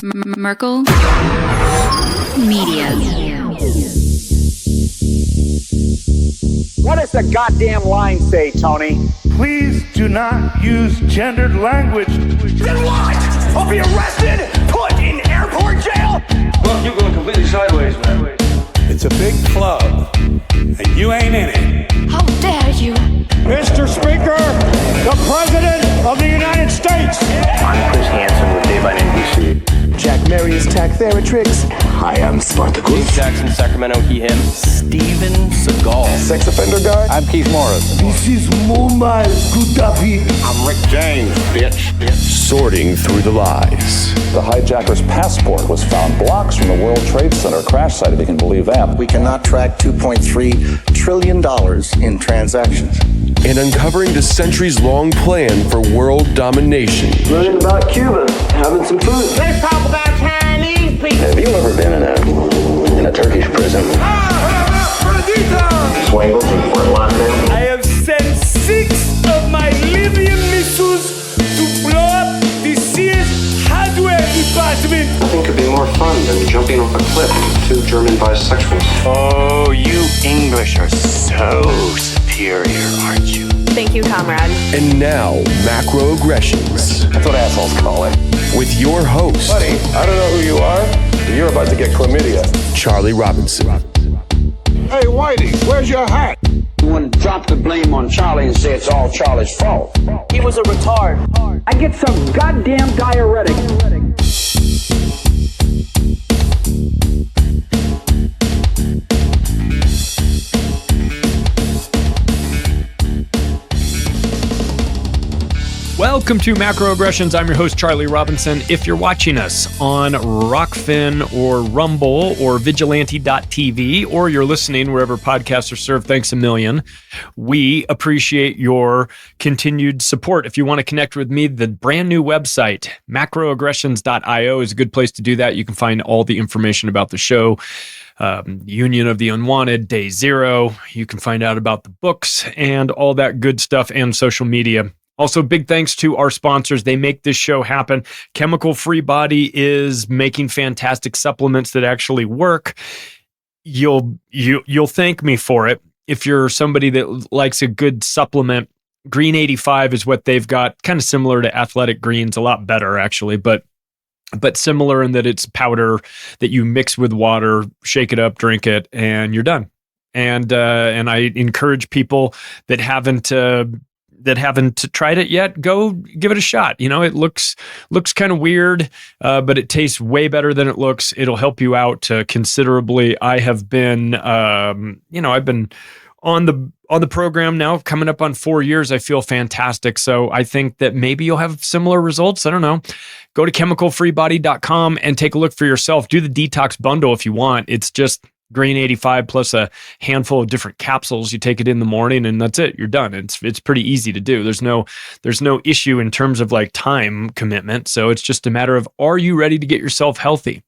Merkel Media. What does the goddamn line say, Tony? Please do not use gendered language. Then what? I'll be arrested, put in airport jail? Look, you're going completely sideways, man. It's a big club, and you ain't in it. How dare you? Mr. Speaker, the President of the United States. I'm Chris Hansen with Dave on NBC. Jack Marius Tack-Theratrix. Hi, I'm Spartacus. Dave Jackson, Sacramento, he, him. Steven Seagal. Sex offender guy. I'm Keith Morris. This is Muammar Gaddafi. I'm Rick James, bitch. Sorting through the lies. The hijacker's passport was found blocks from the World Trade Center crash site, if you can believe that. We cannot track $2.3 trillion in transactions. And uncovering the centuries-long plan for world domination. Learning about Cuba, having some food. Let's talk about Chinese people. Have you ever been in a Turkish prison? Swangles and Fort Lauderdale? I have sent 6 of my Libyan missiles to blow up the Sears hardware department. Nothing could be more fun than jumping off a cliff with 2 German bisexuals. Oh, you English are so superior, aren't you? Thank you, comrade. And now, macroaggressions. That's what assholes call it. With your host, Buddy, I don't know who you are, but you're about to get chlamydia. Charlie Robinson. Hey, Whitey, where's your hat? You want to drop the blame on Charlie and say it's all Charlie's fault. He was a retard. I get some goddamn diuretic. Welcome to Macroaggressions. I'm your host, Charlie Robinson. If you're watching us on Rockfin or Rumble or Vigilante.tv, or you're listening wherever podcasts are served, thanks a million. We appreciate your continued support. If you want to connect with me, the brand new website, macroaggressions.io, is a good place to do that. You can find all the information about the show. Union of the Unwanted, Day Zero. You can find out about the books and all that good stuff, and social media. Also, big thanks to our sponsors. They make this show happen. Chemical Free Body is making fantastic supplements that actually work. You'll thank me for it. If you're somebody that likes a good supplement, Green 85 is what they've got, kind of similar to Athletic Greens, a lot better actually, but similar in that it's powder that you mix with water, shake it up, drink it, and you're done. And I encourage people that haven't tried it yet, go give it a shot. You know, it looks kind of weird, but it tastes way better than it looks. It'll help you out considerably. I have been, I've been on the program now, coming up on 4 years. I feel fantastic. So I think that maybe you'll have similar results. I don't know. Go to chemicalfreebody.com and take a look for yourself. Do the detox bundle if you want. It's just Green 85 plus a handful of different capsules. You take it in the morning and that's it. You're done. It's pretty easy to do. There's no issue in terms of like time commitment. So it's just a matter of, are you ready to get yourself healthy?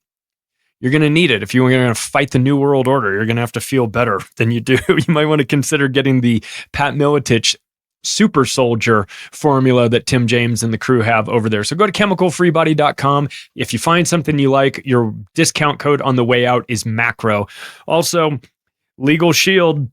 You're going to need it. If you're going to fight the New World Order, you're going to have to feel better than you do. You might want to consider getting the Pat Miletich Super Soldier formula that Tim James and the crew have over there. So go to chemicalfreebody.com. If you find something you like, your discount code on the way out is macro. Also, Legal Shield.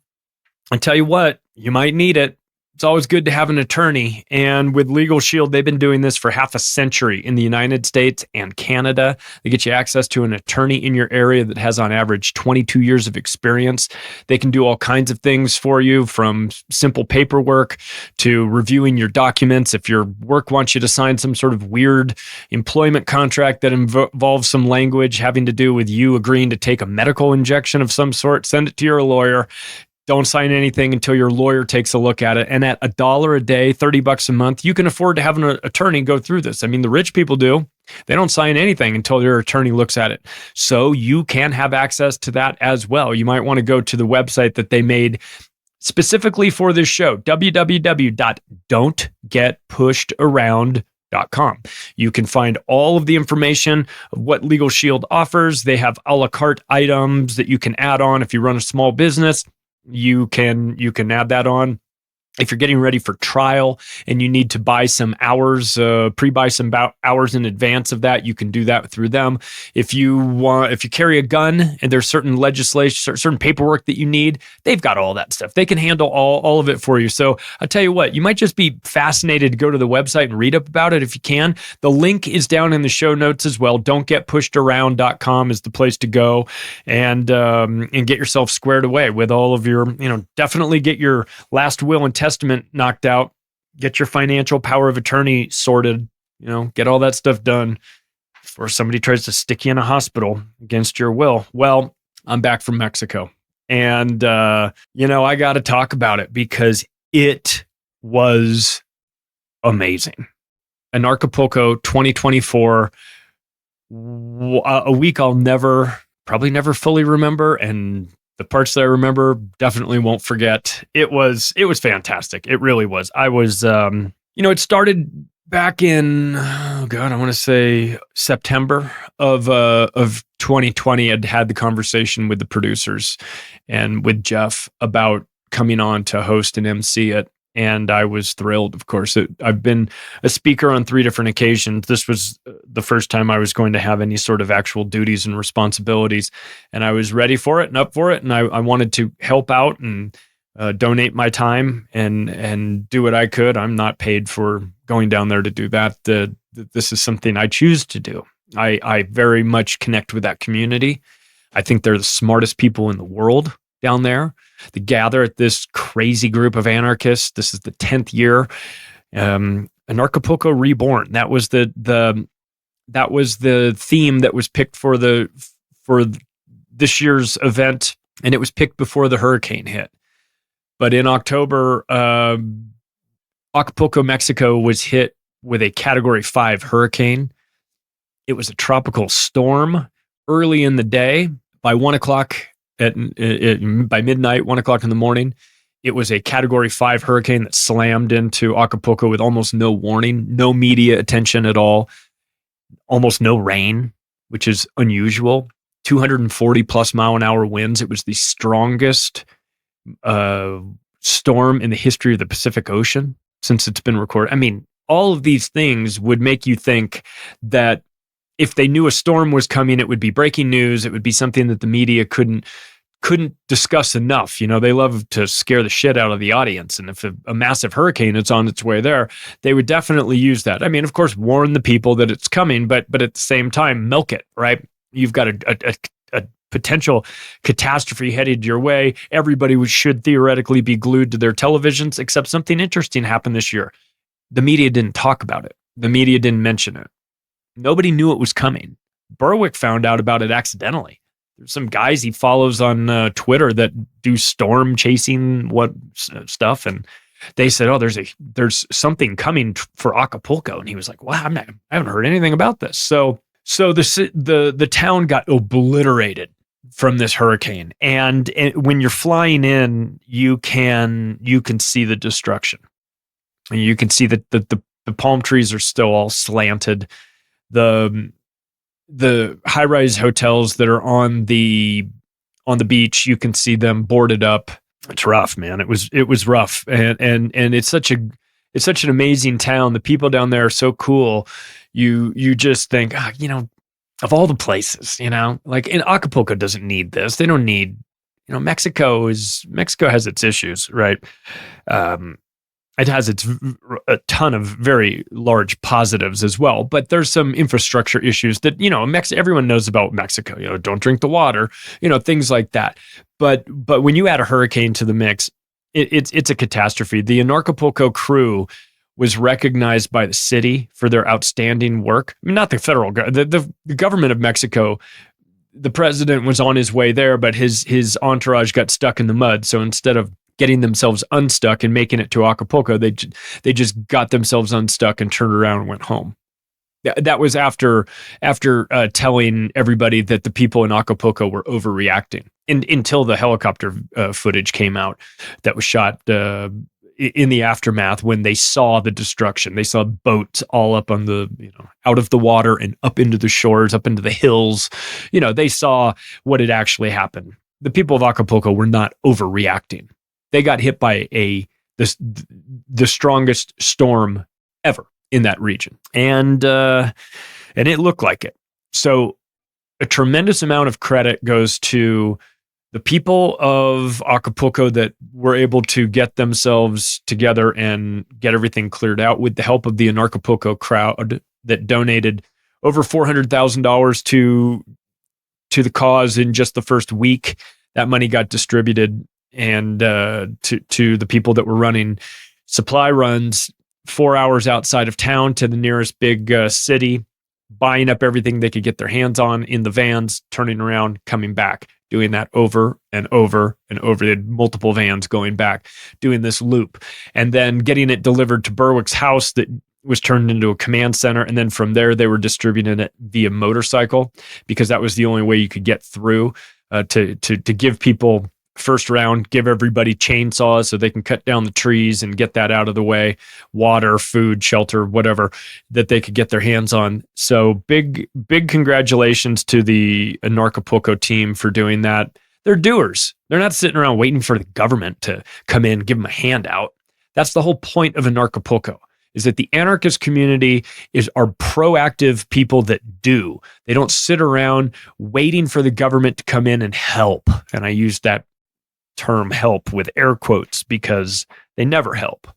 I tell you what, you might need it. It's always good to have an attorney. And with Legal Shield, they've been doing this for half a century in the United States and Canada. They get you access to an attorney in your area that has on average 22 years of experience. They can do all kinds of things for you, from simple paperwork to reviewing your documents. If your work wants you to sign some sort of weird employment contract that involves some language having to do with you agreeing to take a medical injection of some sort, send it to your lawyer. Don't sign anything until your lawyer takes a look at it. And at $1 a day, $30 a month, you can afford to have an attorney go through this. I mean, the rich people do. They don't sign anything until their attorney looks at it. So you can have access to that as well. You might want to go to the website that they made specifically for this show, www.don'tgetpushedaround.com. You can find all of the information of what Legal Shield offers. They have a la carte items that you can add on if you run a small business. You can add that on. If you're getting ready for trial and you need to buy some hours, pre-buy some hours in advance of that, you can do that through them. If you carry a gun and there's certain legislation, certain paperwork that you need, they've got all that stuff. They can handle all of it for you. So I'll tell you what, you might just be fascinated to go to the website and read up about it if you can. The link is down in the show notes as well. Don'tgetpushedaround.com is the place to go and get yourself squared away with all of your, definitely get your last will and testament knocked out, get your financial power of attorney sorted, get all that stuff done before somebody tries to stick you in a hospital against your will. Well, I'm back from Mexico and, I got to talk about it because it was amazing. Anarchapulco 2024, a week I'll probably never fully remember, and the parts that I remember definitely won't forget. It was fantastic. It really was. I was, it started back in, I want to say September of 2020. I'd had the conversation with the producers and with Jeff about coming on to host and MC it. And I was thrilled, of course. I've been a speaker on 3 different occasions. This was the first time I was going to have any sort of actual duties and responsibilities. And I was ready for it and up for it. And I wanted to help out and donate my time and do what I could. I'm not paid for going down there to do that. This is something I choose to do. I very much connect with that community. I think they're the smartest people in the world down there. They gather at this crazy group of anarchists. This is the 10th year. Anarchapulco Reborn. That was the theme that was picked for this year's event, and it was picked before the hurricane hit. But in October, Acapulco, Mexico was hit with a Category 5 hurricane. It was a tropical storm early in the day. By 1 o'clock by midnight, 1 o'clock in the morning, it was a Category 5 hurricane that slammed into Acapulco with almost no warning, no media attention at all, almost no rain, which is unusual. 240 plus mile an hour winds. It was the strongest storm in the history of the Pacific Ocean since it's been recorded. I mean, all of these things would make you think that if they knew a storm was coming, it would be breaking news. It would be something that the media couldn't discuss enough. They love to scare the shit out of the audience. And if a massive hurricane is on its way there, they would definitely use that. I mean, of course, warn the people that it's coming, but at the same time, milk it, right? You've got a potential catastrophe headed your way. Everybody should theoretically be glued to their televisions, except something interesting happened this year. The media didn't talk about it. The media didn't mention it. Nobody knew it was coming. Berwick found out about it accidentally. There's some guys he follows on Twitter that do storm chasing stuff, and they said, "Oh, there's something coming for Acapulco," and he was like, "Wow, I haven't heard anything about this." So the town got obliterated from this hurricane, and when you're flying in, you can see the destruction, and you can see that the palm trees are still all slanted. The high-rise hotels that are on the beach, you can see them boarded up. It's rough, man. It was rough, and it's such an amazing town. The people down there are so cool. You just think, of all the places, like in Acapulco doesn't need this. They don't need, Mexico has its issues, right? It has a ton of very large positives as well, but there's some infrastructure issues that, everyone knows about Mexico, don't drink the water, things like that. But when you add a hurricane to the mix, it's a catastrophe. The Anarchapulco crew was recognized by the city for their outstanding work. I mean, not the federal government, the government of Mexico. The president was on his way there, but his entourage got stuck in the mud. So instead of getting themselves unstuck and making it to Acapulco, they just got themselves unstuck and turned around and went home. That was after telling everybody that the people in Acapulco were overreacting, until the helicopter footage came out that was shot in the aftermath when they saw the destruction. They saw boats all up on the, out of the water and up into the shores, up into the hills. They saw what had actually happened. The people of Acapulco were not overreacting. They got hit by a the strongest storm ever in that region, and it looked like it. So a tremendous amount of credit goes to the people of Acapulco that were able to get themselves together and get everything cleared out with the help of the Anarchapulco crowd that donated over $400,000 to the cause in just the first week. That money got distributed and to the people that were running supply runs 4 hours outside of town to the nearest big city, buying up everything they could get their hands on in the vans, turning around, coming back, doing that over and over and over. They had multiple vans going back, doing this loop, and then getting it delivered to Berwick's house that was turned into a command center. And then from there, they were distributing it via motorcycle because that was the only way you could get through to give people first round, give everybody chainsaws so they can cut down the trees and get that out of the way, water, food, shelter, whatever that they could get their hands on. So big congratulations to the Anarchapulco team for doing that. They're doers. They're not sitting around waiting for the government to come in, give them a handout. That's the whole point of Anarchapulco, is that the anarchist community are proactive people that do. They don't sit around waiting for the government to come in and help. And I use that term help with air quotes because they never help.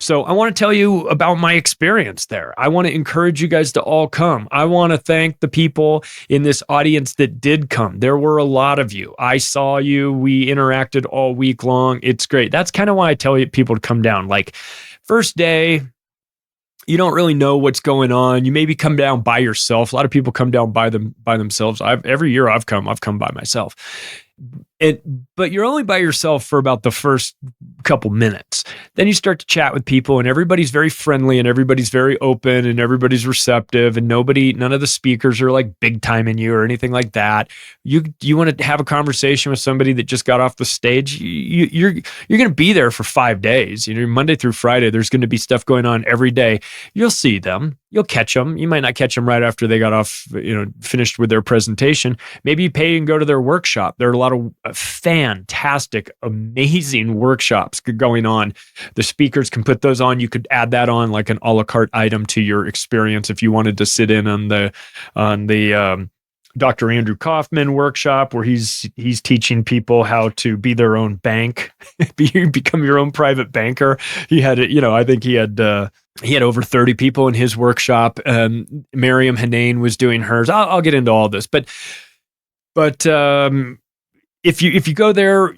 So I want to tell you about my experience there. I want to encourage you guys to all come. I want to thank the people in this audience that did come. There were a lot of you. I saw you. We interacted all week long. It's great. That's kind of why I tell people to come down. Like, first day, you don't really know what's going on. You maybe come down by yourself. A lot of people come down by themselves. Every year I've come by myself. But you're only by yourself for about the first couple minutes. Then you start to chat with people, and everybody's very friendly, and everybody's very open, and everybody's receptive, and none of the speakers are like big timing you or anything like that. You want to have a conversation with somebody that just got off the stage. You're going to be there for 5 days. Monday through Friday, there's going to be stuff going on every day. You'll see them. You'll catch them. You might not catch them right after they got off, finished with their presentation. Maybe you pay and go to their workshop. There are a lot of fantastic, amazing workshops going on. The speakers can put those on. You could add that on like an a la carte item to your experience if you wanted to sit in on the Dr. Andrew Kaufman workshop, where he's teaching people how to be their own bank, become your own private banker. He had I think he had over 30 people in his workshop. Miriam Hanane was doing hers. I'll get into all this, but if you go there,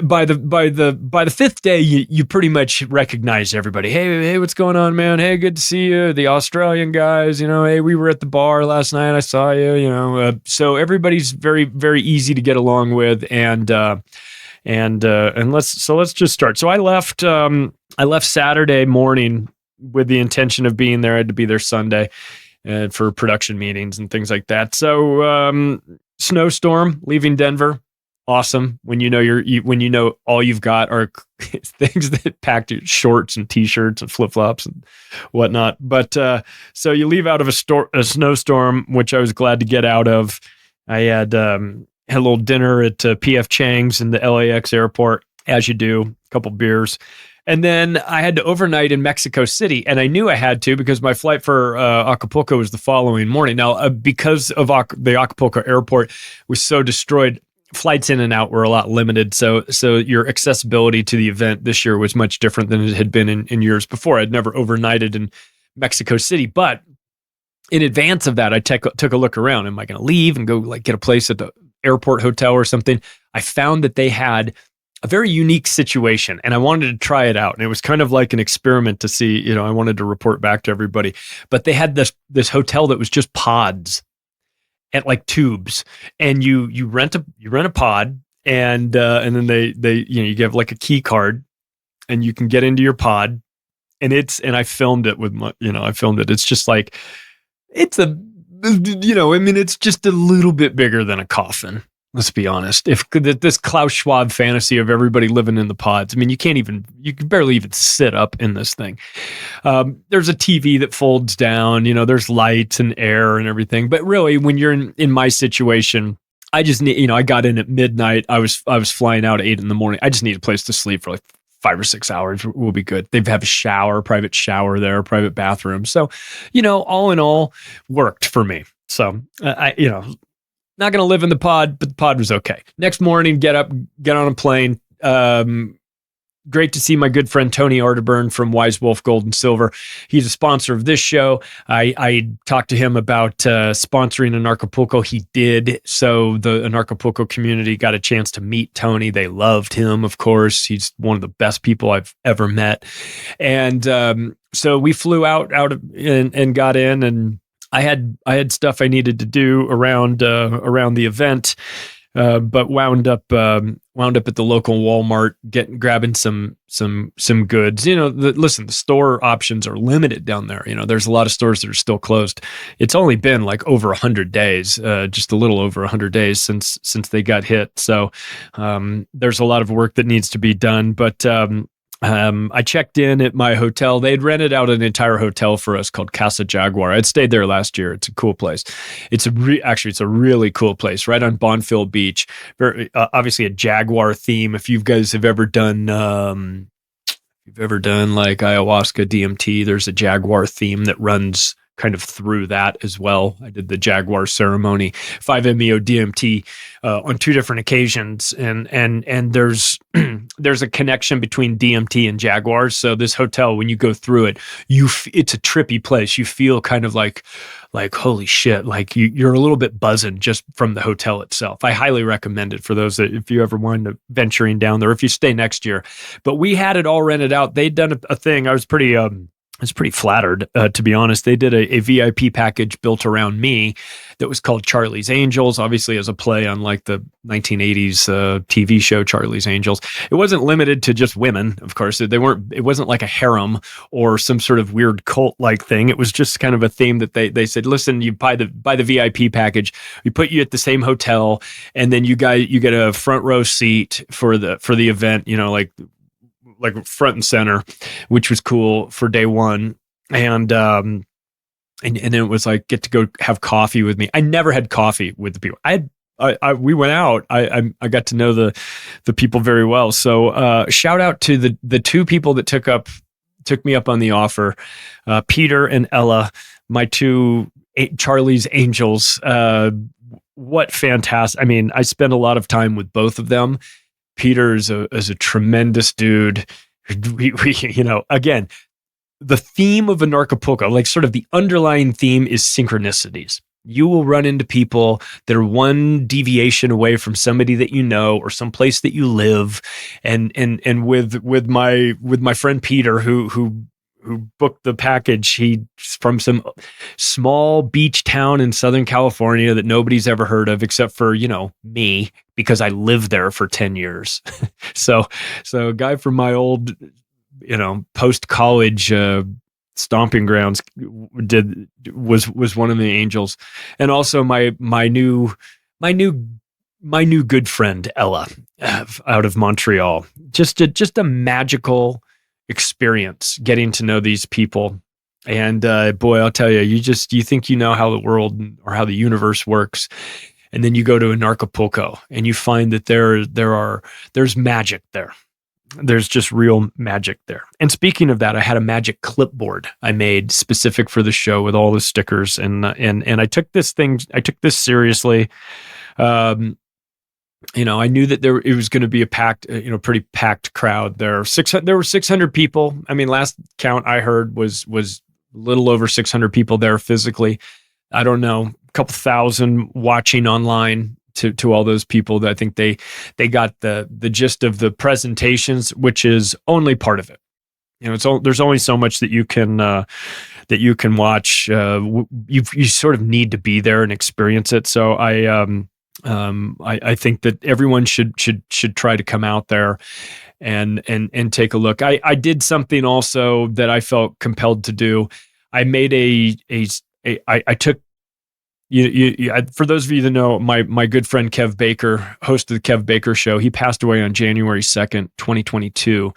by the fifth day, you pretty much recognize everybody. Hey, what's going on, man? Hey, good to see you. The Australian guys, hey, we were at the bar last night. I saw you. So everybody's very, very easy to get along with, and let's just start. So I left Saturday morning with the intention of being there. I had to be there Sunday for production meetings and things like that. So snowstorm leaving Denver. Awesome. When when you know all you've got are things that packed shorts and t-shirts and flip-flops and whatnot. But so you leave out of a snowstorm, which I was glad to get out of. I had a little dinner at PF Chang's in the LAX airport, as you do, a couple beers. And then I had to overnight in Mexico City, and I knew I had to because my flight for Acapulco was the following morning. Now, because of the Acapulco airport was so destroyed, flights in and out were a lot limited. So your accessibility to the event this year was much different than it had been in years before. I'd never overnighted in Mexico City, but in advance of that, I took a look around. Am I going to leave and go get a place at the airport hotel or something? I found that they had a very unique situation, and I wanted to try it out. And it was kind of like an experiment to see, I wanted to report back to everybody. But they had this hotel that was just pods at like tubes, and you rent a pod, and then they you get like a key card, and you can get into your pod, and I filmed it with my it's just like it's it's just a little bit bigger than a coffin. Let's be honest. If this Klaus Schwab fantasy of everybody living in the pods, you can barely even sit up in this thing. There's a TV that folds down, there's lights and air and everything. But really, when you're in my situation, I just need, I got in at midnight. I was flying out at 8 a.m. I just need a place to sleep for like 5 or 6 hours will be good. They have a shower, private shower there, private bathroom. So, all in all, worked for me. So not going to live in the pod, but the pod was okay. Next morning, get up, get on a plane. Great to see my good friend Tony Arterburn from Wise Wolf Gold and Silver. He's a sponsor of this show. I talked to him about sponsoring Anarchapulco. He did. So the Anarchapulco community got a chance to meet Tony. They loved him, of course. He's one of the best people I've ever met. And so we flew out and got in, and I had stuff I needed to do around the event. But wound up at the local Walmart, grabbing some goods. The store options are limited down there. There's a lot of stores that are still closed. It's only been like over 100 days, just a little over 100 days since they got hit. So there's a lot of work that needs to be done. But I checked in at my hotel. They'd rented out an entire hotel for us called Casa Jaguar. I'd stayed there last year. It's a cool place. It's a really cool place right on Bonfil Beach. Very, obviously a Jaguar theme. If you guys have ever done like ayahuasca, DMT, there's a Jaguar theme that runs kind of through that as well. I did the Jaguar ceremony, 5-MeO DMT on 2 different occasions, and there's there's a connection between DMT and Jaguars. So this hotel, when you go through it, it's a trippy place. You feel kind of like holy shit, like you're a little bit buzzing just from the hotel itself. I highly recommend it for those that if you ever wind to venturing down there, if you stay next year. But we had it all rented out. They'd done a thing. I was pretty flattered, to be honest. They did a VIP package built around me that was called Charlie's Angels, obviously as a play on like the 1980s TV show Charlie's Angels. It wasn't limited to just women, of course. It wasn't like a harem or some sort of weird cult-like thing. It was just kind of a theme that they said, listen, you buy the VIP package, we put you at the same hotel, and then you get a front row seat for the event, like front and center, which was cool for day one. And then it was like, get to go have coffee with me. I never had coffee with the people. We went out. I got to know the people very well. So shout out to the 2 people that took me up on the offer, Peter and Ella, my 2 Charlie's Angels. What fantastic. I mean, I spent a lot of time with both of them. Peter is a tremendous dude. We again, the theme of Anarchapulco, like sort of the underlying theme, is synchronicities. You will run into people that are one deviation away from somebody that you know or someplace that you live, and with my friend Peter who booked the package. He's from some small beach town in Southern California that nobody's ever heard of except for, me, because I lived there for 10 years. So a guy from my old, post-college stomping grounds was one of the angels. And also my new good friend Ella out of Montreal. Just a magical experience getting to know these people. And boy, I'll tell you, you think you know how the world or how the universe works, and then you go to Anarchapulco and you find that there's magic there. There's just real magic there. And speaking of that, I had a magic clipboard I made specific for the show with all the stickers, and I took this seriously. I knew that it was going to be a packed, pretty packed crowd there. There were 600 people. I mean, last count I heard was a little over 600 people there physically. I don't know, a couple thousand watching online to all those people. I think they got the gist of the presentations, which is only part of it. There's only so much that you can watch. You sort of need to be there and experience it. So I think that everyone should try to come out there and take a look. I did something also that I felt compelled to do. I made I took for those of you that know, my good friend Kev Baker, host of the Kev Baker Show, he passed away on January 2nd, 2022.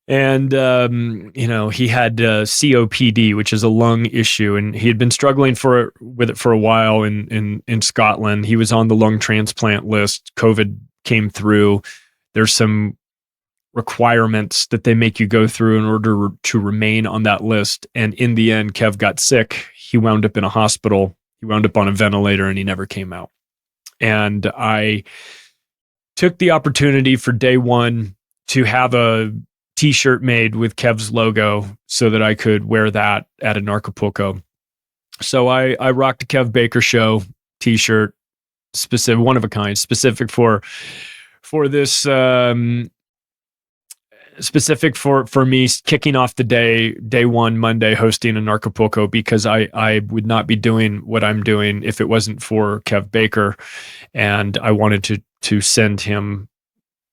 And, he had COPD, which is a lung issue, and he had been struggling with it for a while in Scotland. He was on the lung transplant list. COVID came through. There's some requirements that they make you go through in order to remain on that list. And in the end, Kev got sick. He wound up in a hospital. He wound up on a ventilator, and he never came out. And I took the opportunity for day one to have a t-shirt made with Kev's logo so that I could wear that at Anarchapulco. So I rocked a Kev Baker Show t-shirt, specific, one of a kind, specific for this, specific for me kicking off the day one, Monday, hosting Anarchapulco, because I would not be doing what I'm doing if it wasn't for Kev Baker. And I wanted to send him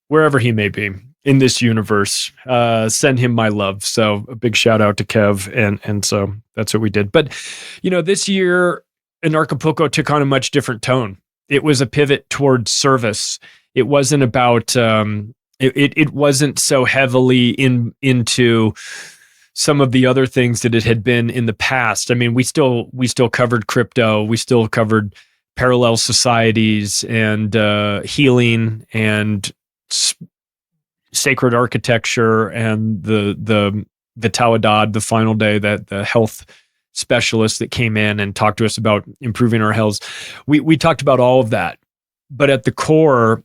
wherever he may be in this universe, send him my love. So a big shout out to Kev. And so that's what we did. But, this year, Anarchapulco took on a much different tone. It was a pivot towards service. It wasn't about, it wasn't so heavily into some of the other things that it had been in the past. I mean, we still covered crypto. We still covered parallel societies and healing and sacred architecture and the Tauadad, the final day, that the health specialist that came in and talked to us about improving our health. We talked about all of that, but at the core,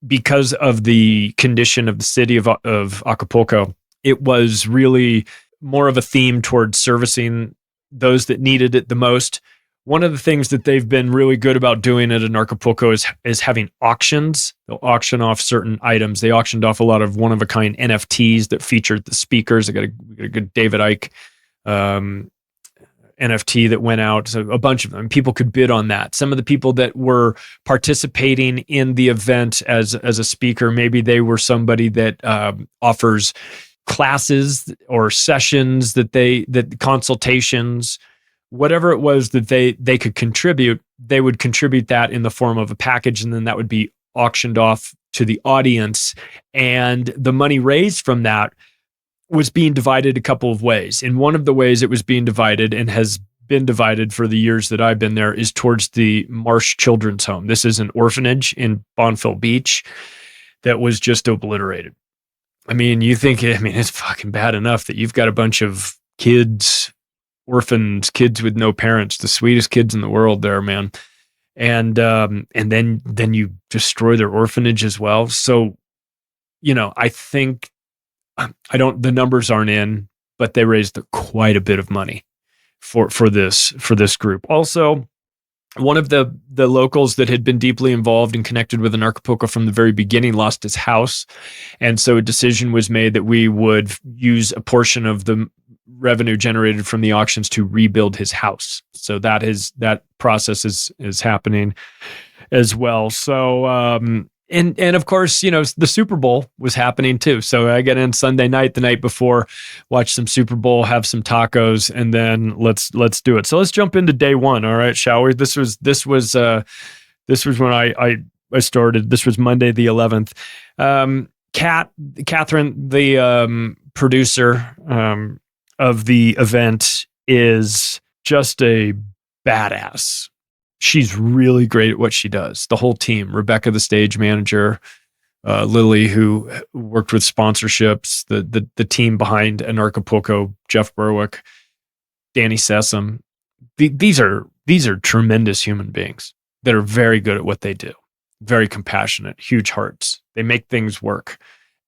because of the condition of the city of Acapulco, it was really more of a theme towards servicing those that needed it the most. One of the things that they've been really good about doing at Anarchapulco is having auctions. They'll auction off certain items. They auctioned off a lot of one-of-a-kind NFTs that featured the speakers. They got a good David Icke NFT that went out, so a bunch of them. People could bid on that. Some of the people that were participating in the event as a speaker, maybe they were somebody that offers classes or sessions that consultations, whatever it was that they could contribute, they would contribute that in the form of a package, and then that would be auctioned off to the audience. And the money raised from that was being divided a couple of ways. And one of the ways it was being divided, and has been divided for the years that I've been there, is towards the Marsh Children's Home. This is an orphanage in Bonfil Beach that was just obliterated. I mean, it's fucking bad enough that you've got a bunch of kids, orphans, kids with no parents, the sweetest kids in the world there, man. And then you destroy their orphanage as well. So, I think, the numbers aren't in, but they raised quite a bit of money for this group. Also, one of the locals that had been deeply involved and connected with Anarchapulco from the very beginning lost his house. And so a decision was made that we would use a portion of the revenue generated from the auctions to rebuild his house. So that process is happening as well. So, and of course, the Super Bowl was happening too. So I get in Sunday night, the night before, watch some Super Bowl, have some tacos, and then let's do it. So let's jump into day one. All right, shall we? This was when I started. This was Monday the 11th. Catherine, the producer of the event, is just a badass. She's really great at what she does. The whole team, Rebecca, the stage manager, Lily, who worked with sponsorships, the team behind Anarchapulco, Jeff Berwick, Danny Sessom. These are tremendous human beings that are very good at what they do. Very compassionate, huge hearts. They make things work.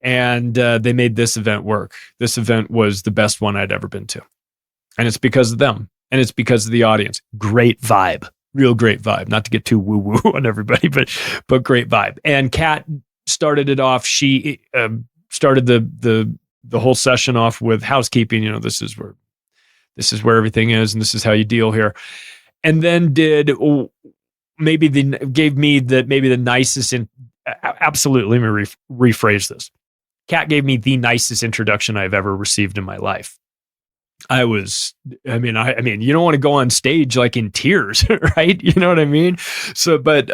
And they made this event work. This event was the best one I'd ever been to. And it's because of them. And it's because of the audience. Great vibe. Real great vibe. Not to get too woo-woo on everybody, but great vibe. And Kat started it off. She started the whole session off with housekeeping. This is where everything is, and this is how you deal here. And then gave me the nicest. Absolutely, let me rephrase this. Kat gave me the nicest introduction I've ever received in my life. I mean, you don't want to go on stage like in tears, right? You know what I mean? So, but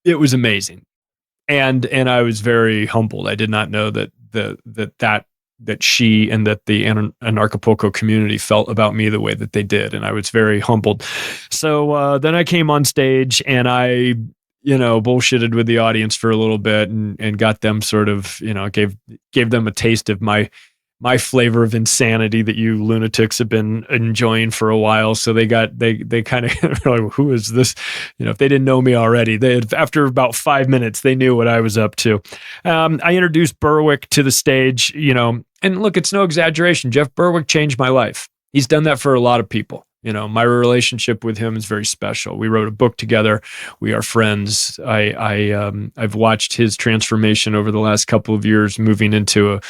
it was amazing. And I was very humbled. I did not know that she and that the Anarchapulco community felt about me the way that they did. And I was very humbled. So then I came on stage and I bullshitted with the audience for a little bit and got them sort of, gave them a taste of my flavor of insanity that you lunatics have been enjoying for a while. So they kind of like, who is this? If they didn't know me already, after about 5 minutes, they knew what I was up to. I introduced Berwick to the stage, and look, it's no exaggeration. Jeff Berwick changed my life. He's done that for a lot of people. My relationship with him is very special. We wrote a book together. We are friends. I've watched his transformation over the last couple of years, moving into a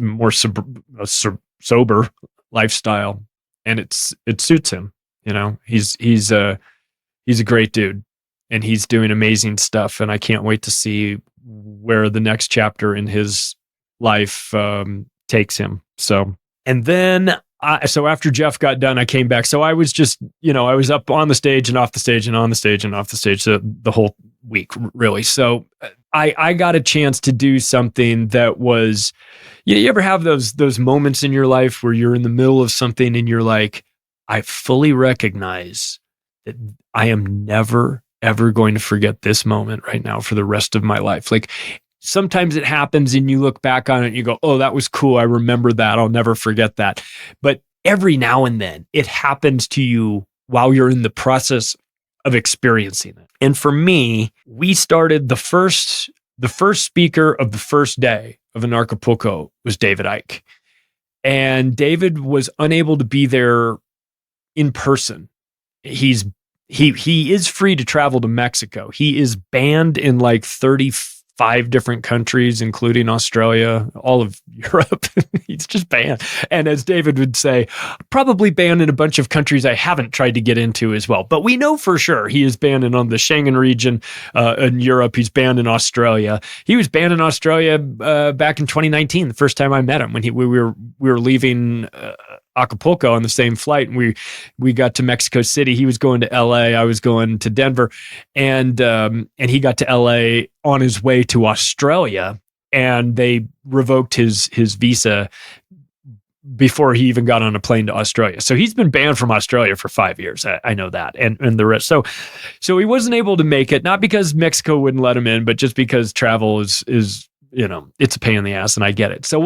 more sober lifestyle, and it suits him. He's a great dude, and he's doing amazing stuff. And I can't wait to see where the next chapter in his life takes him. So, and then. So after Jeff got done, I came back. So I was just, I was up on the stage and off the stage and on the stage and off the stage the whole week, really. So I got a chance to do something that was, you ever have those moments in your life where you're in the middle of something and you're like, I fully recognize that I am never, ever going to forget this moment right now for the rest of my life. Like, sometimes it happens and you look back on it and you go, oh, that was cool. I remember that. I'll never forget that. But every now and then it happens to you while you're in the process of experiencing it. And for me, we started the first speaker of the first day of Anarchapulco was David Icke. And David was unable to be there in person. He is free to travel to Mexico. He is banned in like 35 different countries, including Australia, all of Europe. He's just banned. And as David would say, probably banned in a bunch of countries I haven't tried to get into as well. But we know for sure he is banned in on the Schengen region in Europe. He's banned in Australia. He was banned in Australia back in 2019, the first time I met him when we were leaving Acapulco on the same flight, and we got to Mexico City. He was going to LA, I was going to Denver, and he got to LA on his way to Australia, and they revoked his visa before he even got on a plane to Australia. So he's been banned from Australia for 5 years. I know that, and the rest. So he wasn't able to make it, not because Mexico wouldn't let him in, but just because travel is it's a pain in the ass, and I get it. So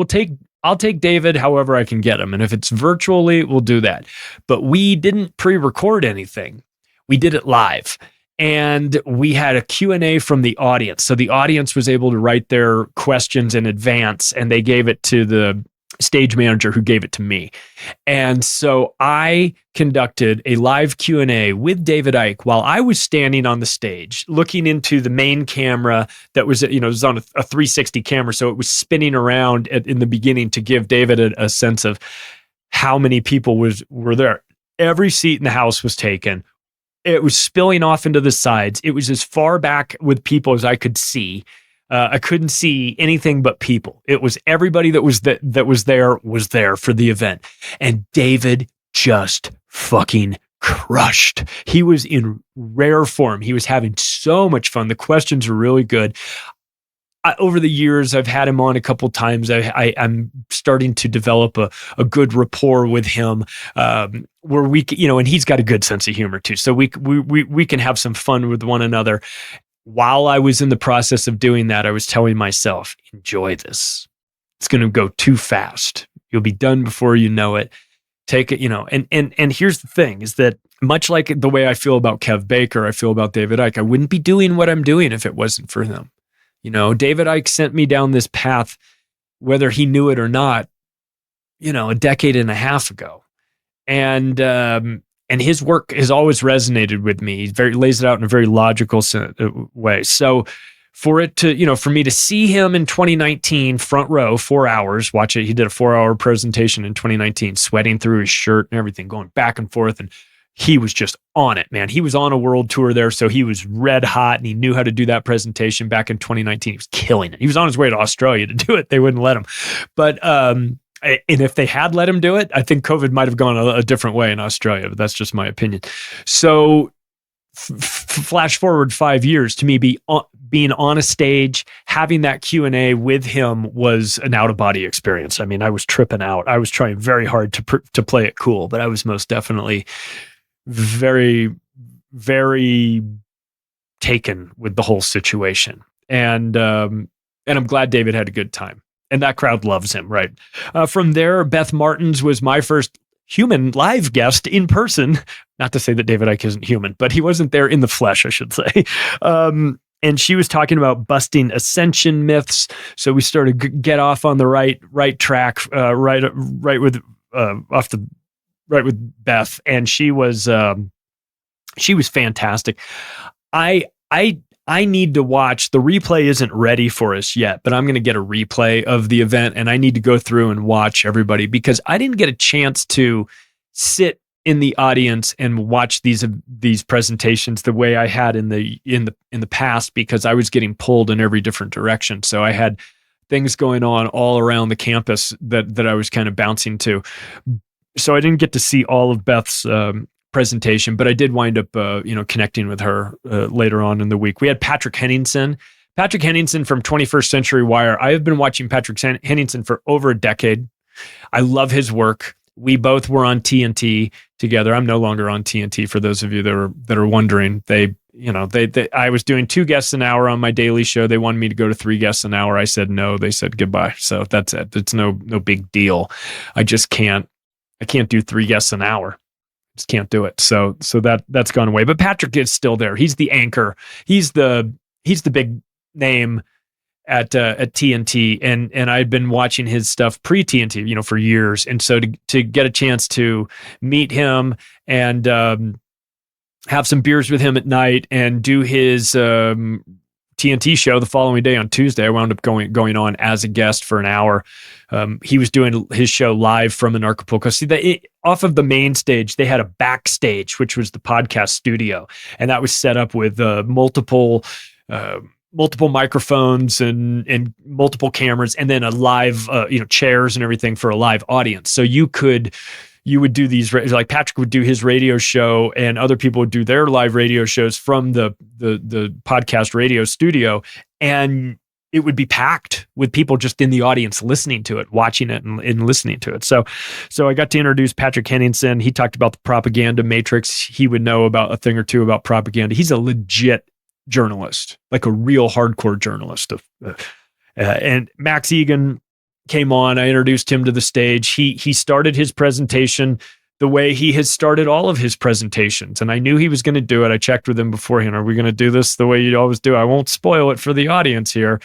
I'll take David however I can get him. And if it's virtually, we'll do that. But we didn't pre-record anything. We did it live. And we had a Q&A from the audience. So the audience was able to write their questions in advance, and they gave it to the stage manager who gave it to me. And so I conducted a live Q&A with David Icke while I was standing on the stage looking into the main camera that was, it was on a 360 camera. So it was spinning around in the beginning to give David a sense of how many people were there. Every seat in the house was taken. It was spilling off into the sides. It was as far back with people as I could see. I couldn't see anything but people. It was everybody that was there for the event. And David just fucking crushed. He was in rare form. He was having so much fun. The questions were really good. Over the years, I've had him on a couple times. I'm starting to develop a good rapport with him, where we, and he's got a good sense of humor too. So we can have some fun with one another. While I was in the process of doing that, I was telling myself, enjoy this. It's going to go too fast. You'll be done before you know it. Take it, and here's the thing is that much like the way I feel about Kev Baker, I feel about David Icke, I wouldn't be doing what I'm doing if it wasn't for him. David Icke sent me down this path, whether he knew it or not, a decade and a half ago. And his work has always resonated with me. He lays it out in a very logical way. So for it to, for me to see him in 2019, front row, 4 hours, watch it. He did a 4-hour presentation in 2019, sweating through his shirt and everything, going back and forth. And he was just on it, man. He was on a world tour there. So he was red hot and he knew how to do that presentation back in 2019. He was killing it. He was on his way to Australia to do it. They wouldn't let him. But, and if they had let him do it, I think COVID might have gone a different way in Australia, but that's just my opinion. So flash forward 5 years, to me, being on a stage, having that Q&A with him was an out-of-body experience. I mean, I was tripping out. I was trying very hard to play it cool, but I was most definitely very, very taken with the whole situation. And I'm glad David had a good time. And that crowd loves him, right? From there, Beth Martins was my first human live guest in person. Not to say that David Icke isn't human, but he wasn't there in the flesh, I should say. And she was talking about busting ascension myths. So we started to get off on the right track, right with Beth, and she was fantastic. I need to watch. The replay isn't ready for us yet, but I'm going to get a replay of the event, and I need to go through and watch everybody because I didn't get a chance to sit in the audience and watch these presentations the way I had in the past because I was getting pulled in every different direction. So I had things going on all around the campus that I was kind of bouncing to. So I didn't get to see all of Beth's presentation, but I did wind up, connecting with her later on in the week. We had Patrick Henningsen from 21st Century Wire. I have been watching Patrick Henningsen for over a decade. I love his work. We both were on TNT together. I'm no longer on TNT. For those of you that are wondering, I was doing 2 guests an hour on my daily show. They wanted me to go to 3 guests an hour. I said no. They said goodbye. So that's it. It's no big deal. I just can't. I can't do 3 guests an hour. Just can't do it. So that's gone away. But Patrick is still there. He's the anchor. He's the big name at TNT, and I've been watching his stuff pre TNT, for years. And so to get a chance to meet him and have some beers with him at night and do his TNT show the following day on Tuesday, I wound up going on as a guest for an hour. He was doing his show live from Anarchapulco. See, off of the main stage, they had a backstage, which was the podcast studio, and that was set up with multiple microphones and multiple cameras, and then a live, chairs and everything for a live audience. So you would do these, like Patrick would do his radio show and other people would do their live radio shows from the podcast radio studio. And it would be packed with people just in the audience listening to it, watching it and listening to it. So I got to introduce Patrick Henningsen. He talked about the propaganda matrix. He would know about a thing or two about propaganda. He's a legit journalist, like a real hardcore journalist. And Max Egan came on. I introduced him to the stage. He started his presentation the way he has started all of his presentations. And I knew he was going to do it. I checked with him beforehand. Are we going to do this the way you always do? I won't spoil it for the audience here,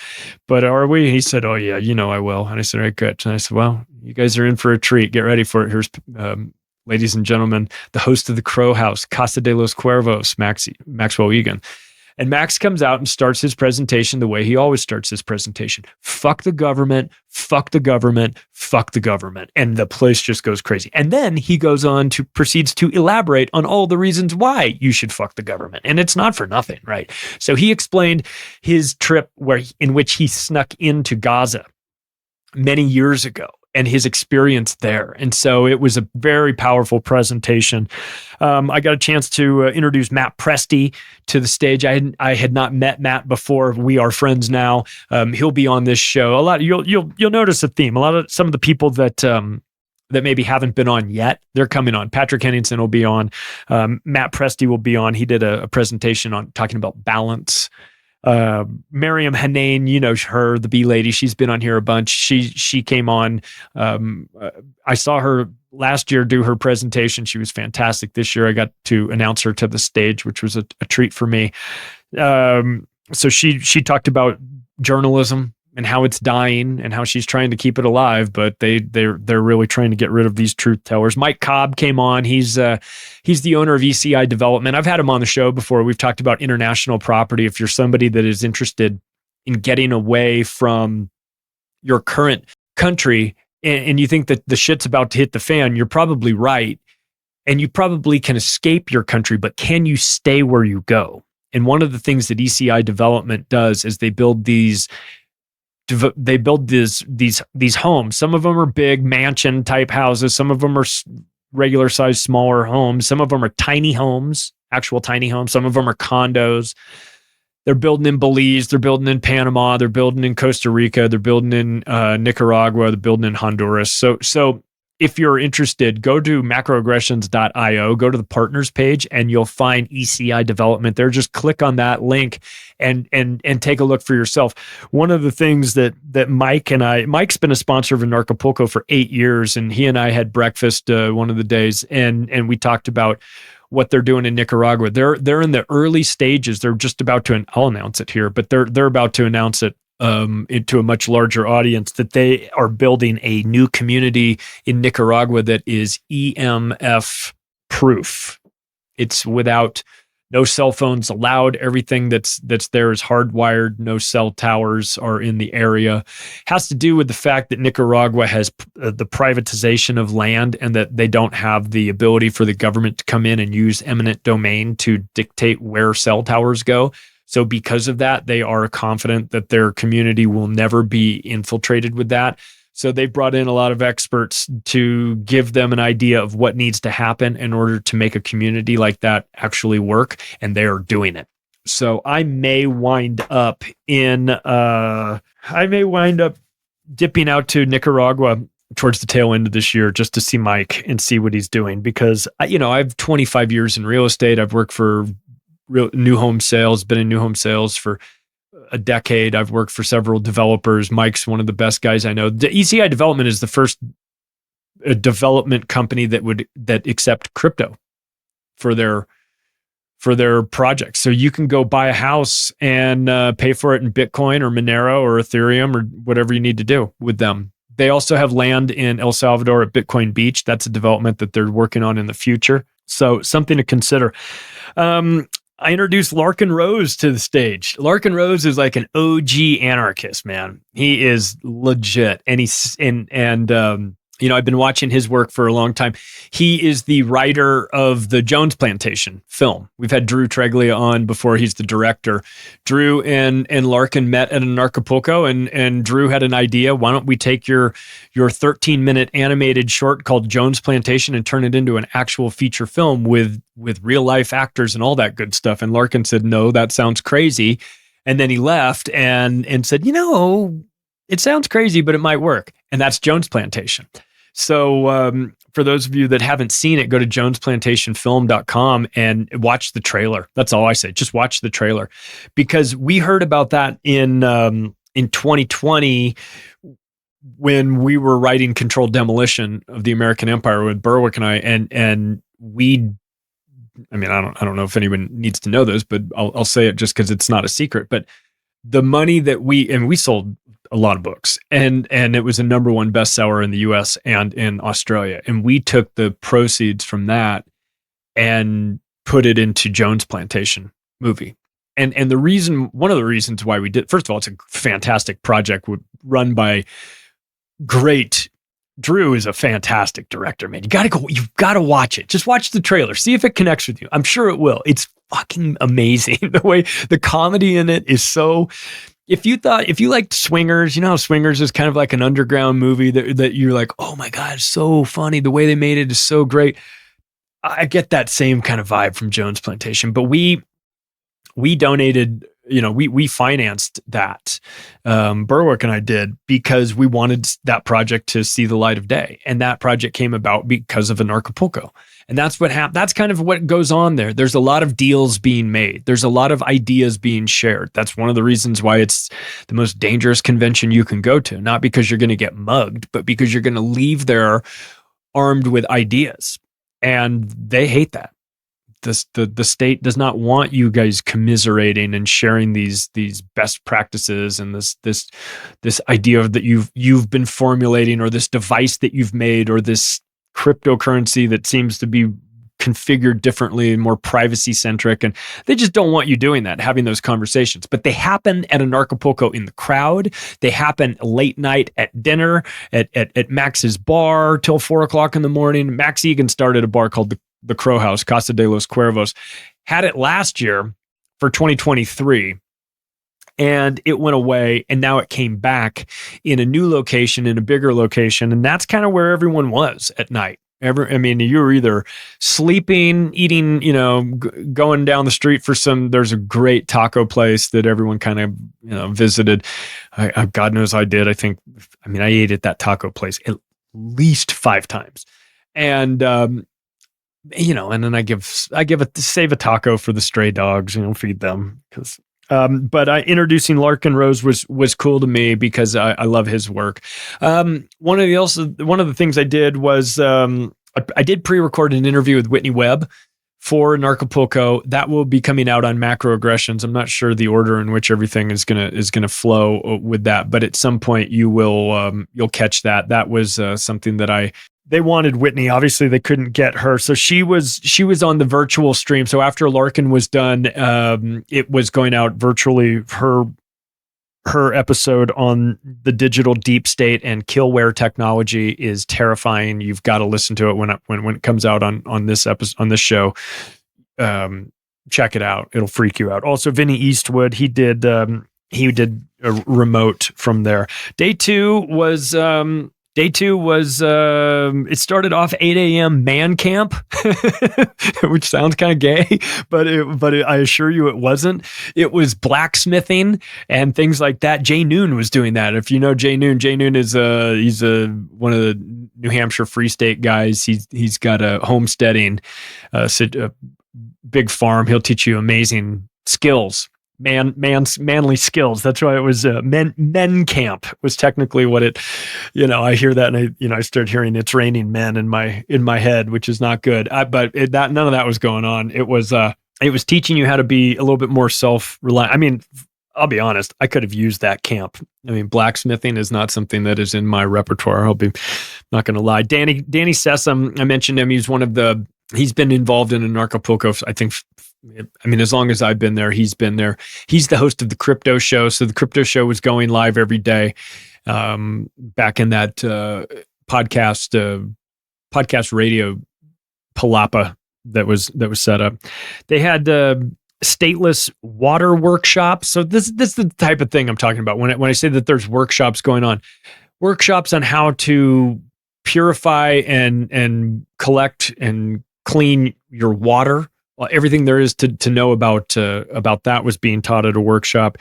but are we? He said, oh yeah, I will. And I said, all right, good. And I said, well, you guys are in for a treat. Get ready for it. Here's, ladies and gentlemen, the host of the Crow House, Casa de los Cuervos, Maxwell Egan. And Max comes out and starts his presentation the way he always starts his presentation. Fuck the government, fuck the government, fuck the government. And the place just goes crazy. And then he goes on to proceeds to elaborate on all the reasons why you should fuck the government. And it's not for nothing, right? So he explained his trip in which he snuck into Gaza many years ago and his experience there. And so it was a very powerful presentation. I got a chance to introduce Matt Presti to the stage. I had not met Matt before. We are friends now. He'll be on this show. A lot. You'll notice a theme. Some of the people that maybe haven't been on yet, they're coming on. Patrick Henningsen will be on. Matt Presti will be on. He did a presentation on talking about balance. Miriam Hanane, her, the bee lady, she's been on here a bunch. She came on. I saw her last year do her presentation. She was fantastic. This year I got to announce her to the stage, which was a treat for me. So she talked about journalism and how it's dying and how she's trying to keep it alive, but they're really trying to get rid of these truth tellers. Mike Cobb came on. He's the owner of ECI Development. I've had him on the show before. We've talked about international property. If you're somebody that is interested in getting away from your current country and you think that the shit's about to hit the fan, you're probably right. And you probably can escape your country, but can you stay where you go? And one of the things that ECI Development does is they build these homes. Some of them are big mansion type houses. Some of them are regular size, smaller homes. Some of them are tiny homes, actual tiny homes. Some of them are condos. They're building in Belize. They're building in Panama. They're building in Costa Rica. They're building in Nicaragua. They're building in Honduras. So if you're interested, go to macroaggressions.io, go to the partners page, and you'll find ECI development there. Just click on that link and take a look for yourself. One of the things that Mike's been a sponsor of Anarchapulco for 8 years, and he and I had breakfast one of the days, and we talked about what they're doing in Nicaragua. They're in the early stages. They're just about to, I'll announce it here, but they're about to announce it into a much larger audience, that they are building a new community in Nicaragua that is EMF proof. It's without no cell phones allowed. Everything that's there is hardwired. No cell towers are in the area. Has to do with the fact that Nicaragua has the privatization of land, and that they don't have the ability for the government to come in and use eminent domain to dictate where cell towers go. So because of that, they are confident that their community will never be infiltrated with that. So they've brought in a lot of experts to give them an idea of what needs to happen in order to make a community like that actually work, and they are doing it. So I may wind up dipping out to Nicaragua towards the tail end of this year just to see Mike and see what he's doing, because I have 25 years in real estate. I've worked for new home sales, been in new home sales for a decade. I've worked for several developers. Mike's one of the best guys I know. The ECI Development is the first development company that accept crypto for their projects. So you can go buy a house and pay for it in Bitcoin or Monero or Ethereum or whatever you need to do with them. They also have land in El Salvador at Bitcoin Beach. That's a development that they're working on in the future. So something to consider. I introduced Larkin Rose to the stage. Larkin Rose is like an OG anarchist, man. He is legit. And I've been watching his work for a long time. He is the writer of the Jones Plantation film. We've had Drew Treglia on before. He's the director. Drew and Larkin met at Anarchapulco, and Drew had an idea. Why don't we take your 13-minute animated short called Jones Plantation and turn it into an actual feature film with real life actors and all that good stuff? And Larkin said, no, that sounds crazy. And then he left and said, it sounds crazy, but it might work. And that's Jones Plantation. So for those of you that haven't seen it, go to jonesplantationfilm.com and watch the trailer. That's all I say. Just watch the trailer, because we heard about that in 2020 when we were writing Controlled Demolition of the American Empire with Berwick and I, and we. I mean, I don't know if anyone needs to know this, but I'll say it just because it's not a secret. But the money that we sold a lot of books, and it was a #1 bestseller in the US and in Australia. And we took the proceeds from that and put it into Jones Plantation movie. And one of the reasons why we did, first of all, it's a fantastic project run by great. Drew is a fantastic director, man. You've got to watch it. Just watch the trailer. See if it connects with you. I'm sure it will. It's fucking amazing. The way the comedy in it is so. If you liked Swingers, how Swingers is kind of like an underground movie that you're like, oh my God, it's so funny. The way they made it is so great. I get that same kind of vibe from Jones Plantation, but we donated, we financed that. Berwick and I did, because we wanted that project to see the light of day. And that project came about because of Anarchapulco. And that's what happened. That's kind of what goes on there. There's a lot of deals being made. There's a lot of ideas being shared. That's one of the reasons why it's the most dangerous convention you can go to. Not because you're going to get mugged, but because you're going to leave there armed with ideas. And they hate that. The state does not want you guys commiserating and sharing these best practices and this idea that you've been formulating, or this device that you've made, or this cryptocurrency that seems to be configured differently and more privacy centric. And they just don't want you doing that, having those conversations. But they happen at Anarchapulco in the crowd. They happen late night at dinner at Max's bar till 4:00 in the morning. Max Egan started a bar called the Crow House, Casa de los Cuervos, had it last year for 2023, and it went away, and now it came back in a new location, in a bigger location, and that's kind of where everyone was at night. You were either sleeping, eating, going down the street for there's a great taco place that everyone kind of, visited. God knows I did. I ate at that taco place. least 5 times. And, and then I save a taco for the stray dogs, feed them. But introducing Larkin Rose was cool to me because I love his work. One of the things I did was I did pre-record an interview with Whitney Webb for Anarchapulco. That will be coming out on Macroaggressions. I'm not sure the order in which everything is gonna flow with that, but at some point you'll catch that. That was something that they wanted Whitney. Obviously, they couldn't get her, so she was on the virtual stream. So after Larkin was done, it was going out virtually. Her episode on the digital deep state and killware technology is terrifying. You've got to listen to it when it comes out on this episode, on this show. Check it out; it'll freak you out. Also, Vinny Eastwood, he did a remote from there. Day two was. It started off 8 a.m. man camp, which sounds kind of gay, but I assure you it wasn't. It was blacksmithing and things like that. Jay Noon was doing that. If you know Jay Noon is he's one of the New Hampshire Free State guys. He's got a homesteading, a big farm. He'll teach you amazing skills. Manly skills. That's why it was men camp was technically what it. I hear that and I start hearing it's raining men in my head, which is not good. But none of that was going on. It was teaching you how to be a little bit more self-reliant. I mean, I'll be honest. I could have used that camp. I mean, blacksmithing is not something that is in my repertoire. I'll be not going to lie. Danny Sessom, I mentioned him. He's been involved in Anarchapulco, I think. I mean, as long as I've been there, he's been there. He's the host of the Crypto Show. So the Crypto Show was going live every day back in that podcast radio palapa that was set up. They had stateless water workshops. So this is the type of thing I'm talking about when I say that there's workshops going on. Workshops on how to purify and collect and clean your water. Everything there is to know about that was being taught at a workshop.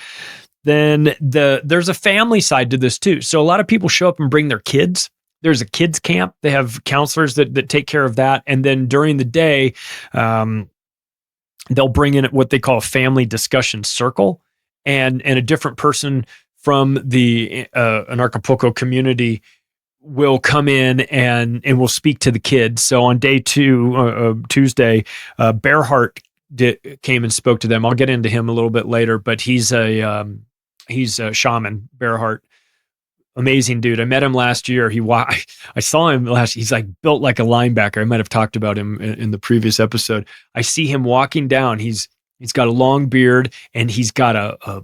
Then there's a family side to this too. So a lot of people show up and bring their kids. There's a kids camp. They have counselors that take care of that. And then during the day, they'll bring in what they call a family discussion circle, and a different person from the Anarchapulco community will come in and will speak to the kids. So on day 2, Tuesday, Bearheart came and spoke to them. I'll get into him a little bit later, but he's a shaman, Bearheart. Amazing dude. I met him last year. I saw him he's like built like a linebacker. I might have talked about him in the previous episode. I see him walking down. He's got a long beard and he's got a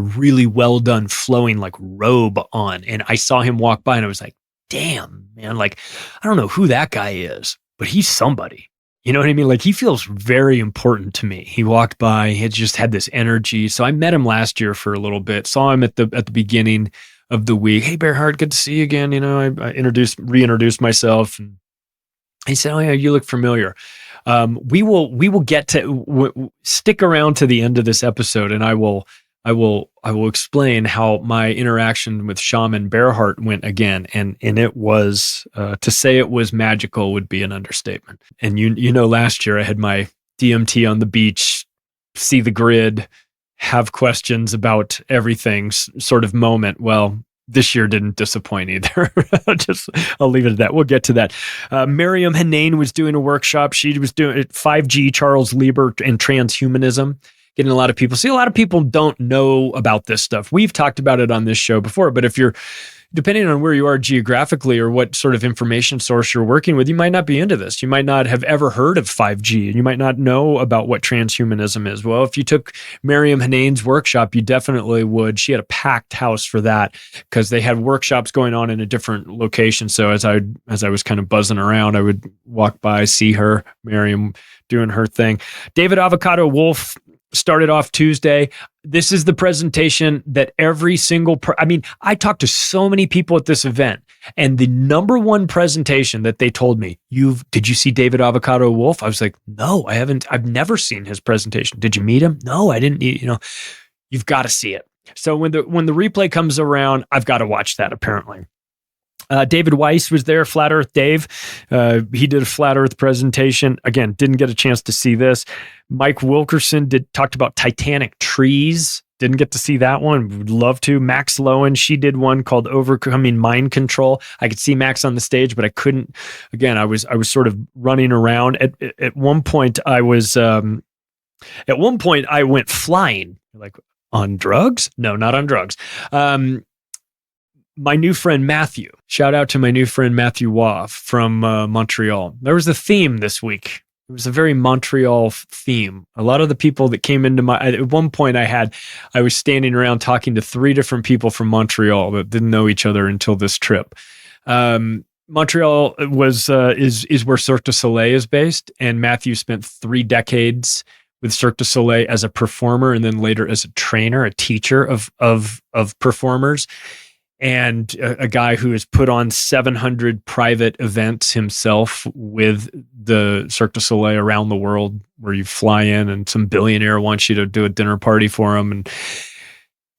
really well done flowing like robe on. And I saw him walk by and I was like, damn, man, like, I don't know who that guy is, but he's somebody. You know what I mean? Like, he feels very important to me. He walked by, he just had this energy. So I met him last year for a little bit, saw him at the beginning of the week. Hey, Bearheart, good to see you again. I reintroduced myself. And he said, oh yeah, you look familiar. We will get to stick around to the end of this episode, and I will explain how my interaction with Shaman Bearheart went again, and it was to say it was magical would be an understatement. And last year I had my DMT on the beach, see the grid, have questions about everything sort of moment. Well, this year didn't disappoint either. I'll leave it at that. We'll get to that. Miriam Hanane was doing a workshop. She was doing 5G, Charles Lieber, and transhumanism. Getting a lot of people. See, a lot of people don't know about this stuff. We've talked about it on this show before, but if you're, depending on where you are geographically or what sort of information source you're working with, you might not be into this. You might not have ever heard of 5G, and you might not know about what transhumanism is. Well, if you took Miriam Hanane's workshop, you definitely would. She had a packed house for that because they had workshops going on in a different location. So as I was kind of buzzing around, I would walk by, see her, Miriam doing her thing. David Avocado Wolf started off Tuesday. This is the presentation that every single, I talked to so many people at this event, and the number one presentation that they told me, did you see David Avocado Wolf? I was like, no, I haven't. I've never seen his presentation. Did you meet him? No, I didn't. You've got to see it. So when the replay comes around, I've got to watch that apparently. David Weiss was there, Flat Earth Dave. He did a Flat Earth presentation. Again, didn't get a chance to see this. Mike Wilkerson talked about titanic trees. Didn't get to see that one. Would love to. Max Lowen, she did one called Overcoming Mind Control. I could see Max on the stage, but I couldn't. Again, I was sort of running around. At one point, I went flying. Like, on drugs? No, not on drugs. My new friend Matthew. Shout out to my new friend Matthew Waugh from Montreal. There was a theme this week. It was a very Montreal theme. A lot of the people that came into at one point I was standing around talking to 3 different people from Montreal that didn't know each other until this trip. Montreal is where Cirque du Soleil is based, and Matthew spent 3 decades with Cirque du Soleil as a performer, and then later as a trainer, a teacher of performers. And a guy who has put on 700 private events himself with the Cirque du Soleil around the world, where you fly in and some billionaire wants you to do a dinner party for him. And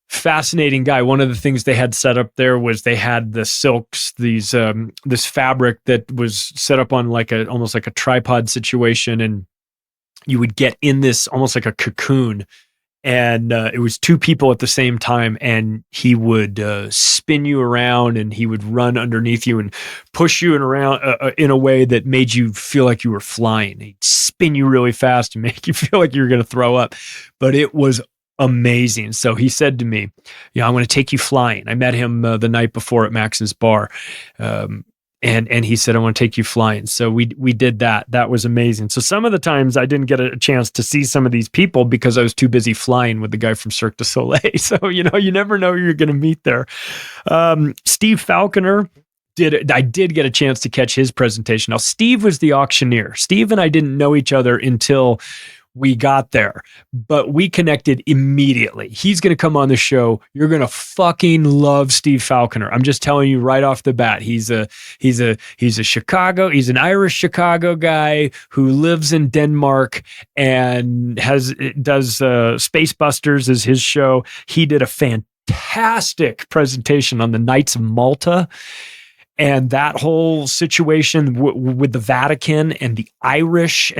fascinating guy. One of the things they had set up there was they had the silks, this fabric that was set up on almost like a tripod situation, and you would get in this almost like a cocoon. And it was 2 people at the same time, and he would spin you around, and he would run underneath you and push you around in a way that made you feel like you were flying. He'd spin you really fast and make you feel like you were going to throw up. But it was amazing. So he said to me, I want to take you flying. I met him the night before at Max's bar. And he said, I want to take you flying. So we did that. That was amazing. So some of the times I didn't get a chance to see some of these people because I was too busy flying with the guy from Cirque du Soleil. So, you never know who you're going to meet there. Steve Falconer, I did get a chance to catch his presentation. Now, Steve was the auctioneer. Steve and I didn't know each other until we got there, but we connected immediately. He's going to come on the show. You're going to fucking love Steve Falconer. I'm just telling you right off the bat. He's an Irish Chicago guy who lives in Denmark and does Space Busters is his show. He did a fantastic presentation on the Knights of Malta. And that whole situation with the Vatican and the Irish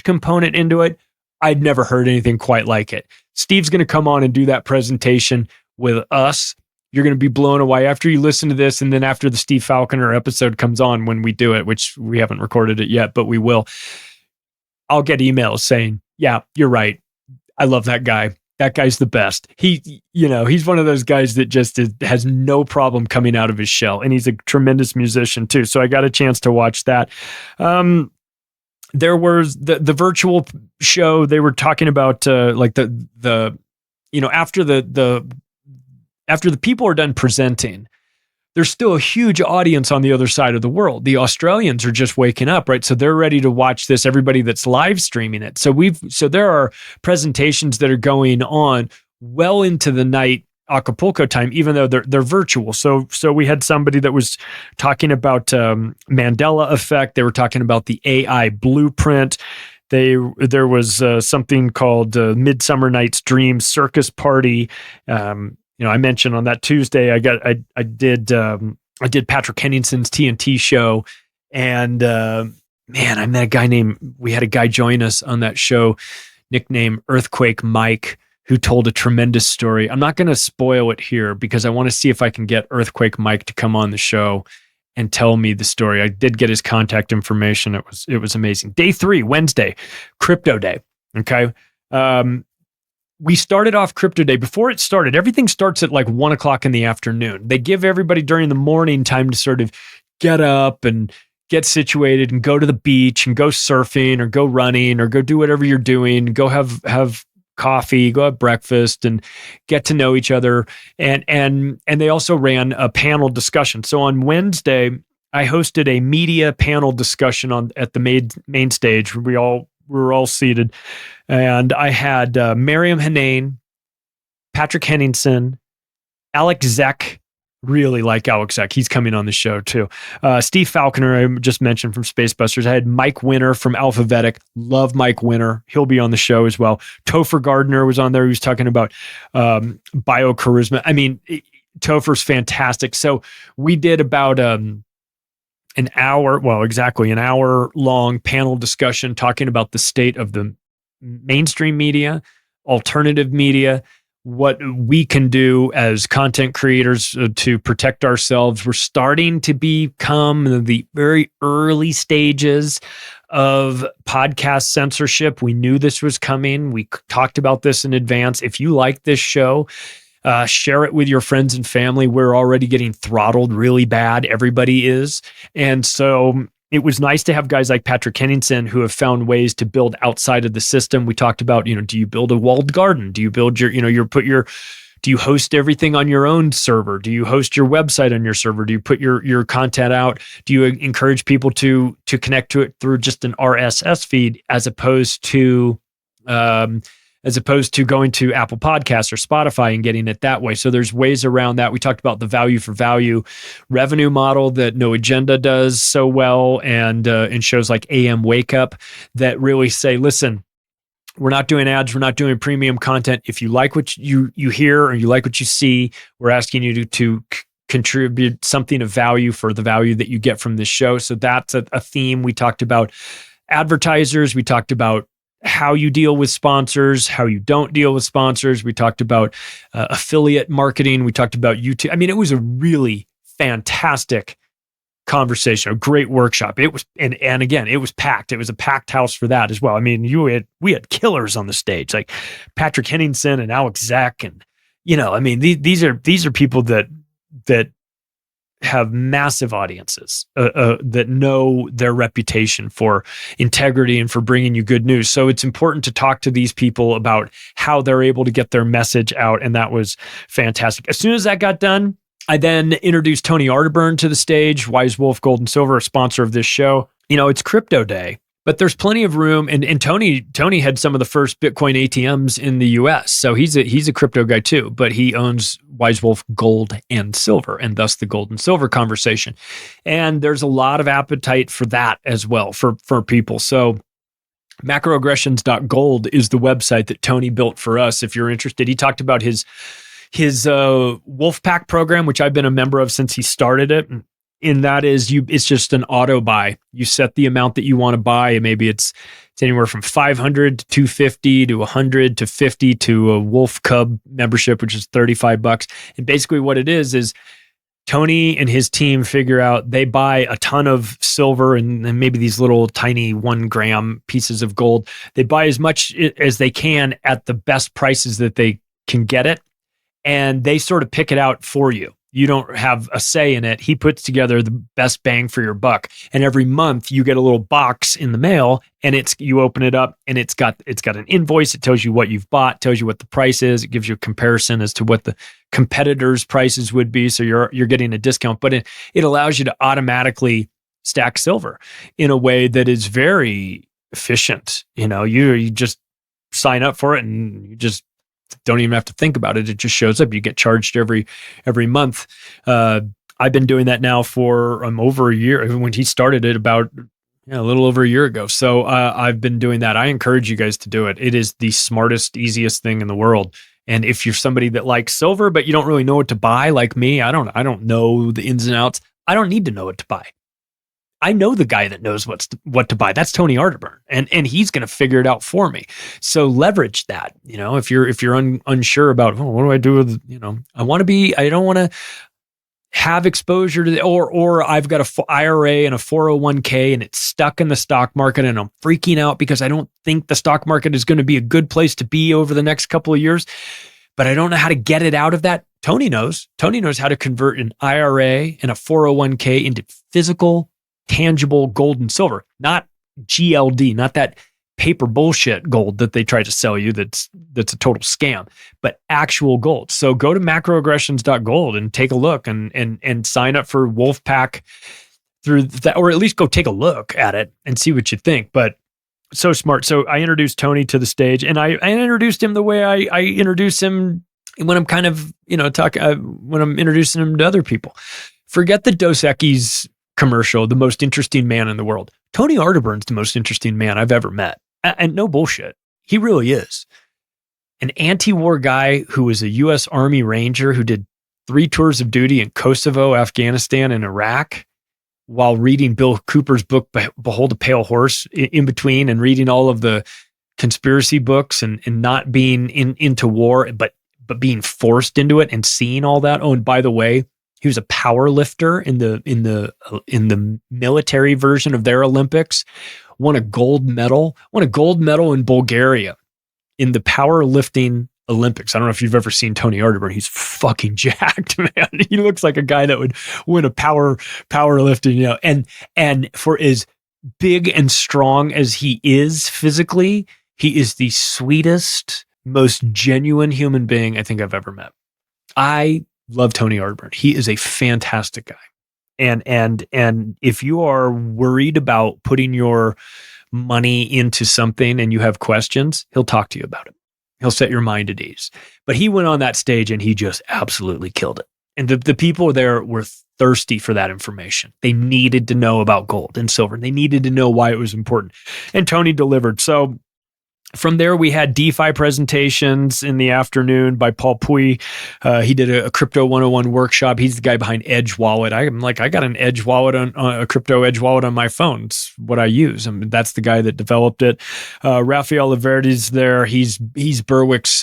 component into it, I'd never heard anything quite like it. Steve's going to come on and do that presentation with us. You're going to be blown away after you listen to this. And then after the Steve Falconer episode comes on, when we do it, which we haven't recorded it yet, but we will, I'll get emails saying, yeah, you're right. I love that guy. That guy's the best. He's one of those guys that just has no problem coming out of his shell, and he's a tremendous musician too. So I got a chance to watch that. There was the virtual show. They were talking about after the people are done presenting, there's still a huge audience on the other side of the world. The Australians are just waking up, right? So they're ready to watch this, everybody that's live streaming it. So there are presentations that are going on well into the night Acapulco time, even though they're virtual. So we had somebody that was talking about Mandela effect. They were talking about the AI blueprint. There was something called Midsummer Night's Dream Circus Party. I mentioned on that Tuesday, I did Patrick Henningson's TNT show, and I met we had a guy join us on that show, nicknamed Earthquake Mike, who told a tremendous story. I'm not going to spoil it here because I want to see if I can get Earthquake Mike to come on the show and tell me the story. I did get his contact information. It was amazing. Day 3, Wednesday, Crypto Day. Okay. We started off Crypto Day. Before it started, everything starts at like 1:00 in the afternoon. They give everybody during the morning time to sort of get up and get situated and go to the beach and go surfing or go running or go do whatever you're doing. Go have coffee, go have breakfast, and get to know each other. And they also ran a panel discussion. So on Wednesday, I hosted a media panel discussion at the main stage. We were all seated, and I had Miriam Hanane, Patrick Henningson, Alex Zek. Really like Alex Zek. He's coming on the show too. Steve Falconer, I just mentioned from Space Busters. I had Mike Winter from Alphabetic. Love Mike Winter. He'll be on the show as well. Topher Gardner was on there. He was talking about biocharisma. I mean, Topher's fantastic. So we did about an hour long panel discussion talking about the state of the mainstream media, alternative media, what we can do as content creators to protect ourselves. We're starting to become the very early stages of podcast censorship. We knew this was coming. We talked about this in advance. If you like this show, share it with your friends and family. We're already getting throttled really bad. Everybody is. And so it was nice to have guys like Patrick Henningsen who have found ways to build outside of the system. We talked about, do you build a walled garden? Do you build do you host everything on your own server? Do you host your website on your server? Do you put your content out? Do you encourage people to connect to it through just an RSS feed as opposed to going to Apple Podcasts or Spotify and getting it that way? So there's ways around that. We talked about the value for value revenue model that No Agenda does so well, and shows like AM Wake Up that really say, listen, we're not doing ads, we're not doing premium content. If you like what you hear or you like what you see, we're asking you to contribute something of value for the value that you get from this show. So that's a theme. We talked about advertisers. We talked about how you deal with sponsors, how you don't deal with sponsors. We talked about affiliate marketing. We talked about YouTube. I mean, it was a really fantastic conversation, a great workshop. It was, and again, it was packed. It was a packed house for that as well. I mean, we had killers on the stage, like Patrick Henningsen and Alex Zek, and these are people that have massive audiences that know their reputation for integrity and for bringing you good news. So it's important to talk to these people about how they're able to get their message out. And that was fantastic. As soon as that got done, I then introduced Tony Arterburn to the stage, Wise Wolf Gold and Silver, a sponsor of this show. It's crypto day, but there's plenty of room. And Tony had some of the first Bitcoin ATMs in the US. So he's a crypto guy too, but he owns Wise Wolf Gold and Silver, and thus the gold and silver conversation. And there's a lot of appetite for that as well for people. So macroaggressions.gold is the website that Tony built for us. If you're interested, he talked about his Wolfpack program, which I've been a member of since he started it. And that is it's just an auto buy. You set the amount that you want to buy. And maybe it's anywhere from 500 to 250 to 100 to 50 to a Wolf Cub membership, which is $35. And basically what it is Tony and his team figure out they buy a ton of silver and maybe these little tiny 1 gram pieces of gold. They buy as much as they can at the best prices that they can get it. And they sort of pick it out for you. You don't have a say in it. He puts together the best bang for your buck. And every month you get a little box in the mail, and you open it up and it's got an invoice. It tells you what you've bought, tells you what the price is. It gives you a comparison as to what the competitors' prices would be. So you're getting a discount, but it allows you to automatically stack silver in a way that is very efficient. You just sign up for it and you just don't even have to think about it. It just shows up. You get charged every month. I've been doing that now for over a year. When he started it about a little over a year ago. So I've been doing that. I encourage you guys to do it. It is the smartest, easiest thing in the world. And if you're somebody that likes silver, but you don't really know what to buy, like me, I don't know the ins and outs. I don't need to know what to buy. I know the guy that knows what to buy. That's Tony Arterburn, and he's going to figure it out for me. So leverage that. If you're unsure about what do I do with I don't want to have exposure to or I've got a IRA and a 401k and it's stuck in the stock market and I'm freaking out because I don't think the stock market is going to be a good place to be over the next couple of years, but I don't know how to get it out of that. Tony knows how to convert an IRA and a 401k into physical, tangible gold and silver, not GLD, not that paper bullshit gold that they try to sell you that's a total scam, but actual gold. So go to macroaggressions.gold and take a look and sign up for Wolfpack through that, or at least go take a look at it and see what you think. But so smart. So I introduced Tony to the stage, and I introduced him the way I introduce him when I'm kind of, when I'm introducing him to other people. Forget the Dos Equis commercial, the most interesting man in the world. Tony Arterburn's the most interesting man I've ever met. And no bullshit. He really is. An anti-war guy who was a U.S. Army Ranger who did 3 tours of duty in Kosovo, Afghanistan, and Iraq, while reading Bill Cooper's book, Behold a Pale Horse, in between, and reading all of the conspiracy books, and not being into war, but being forced into it and seeing all that. Oh, and by the way, he was a power lifter in the military version of their Olympics, won a gold medal in Bulgaria in the powerlifting Olympics. I don't know if you've ever seen Tony Arterburn. He's fucking jacked, man. He looks like a guy that would win a powerlifting, and for as big and strong as he is physically, he is the sweetest, most genuine human being I think I've ever met. I love Tony Arterburn. He is a fantastic guy. And if you are worried about putting your money into something and you have questions, he'll talk to you about it. He'll set your mind at ease. But he went on that stage and he just absolutely killed it. And the people there were thirsty for that information. They needed to know about gold and silver. They needed to know why it was important. And Tony delivered. So from there, we had DeFi presentations in the afternoon by Paul Pui. He did a Crypto 101 workshop. He's the guy behind Edge Wallet. I got an Edge Wallet on a Crypto Edge Wallet on my phone. It's what I use. I mean, that's the guy that developed it. Rafael Laverde's there. He's Berwick's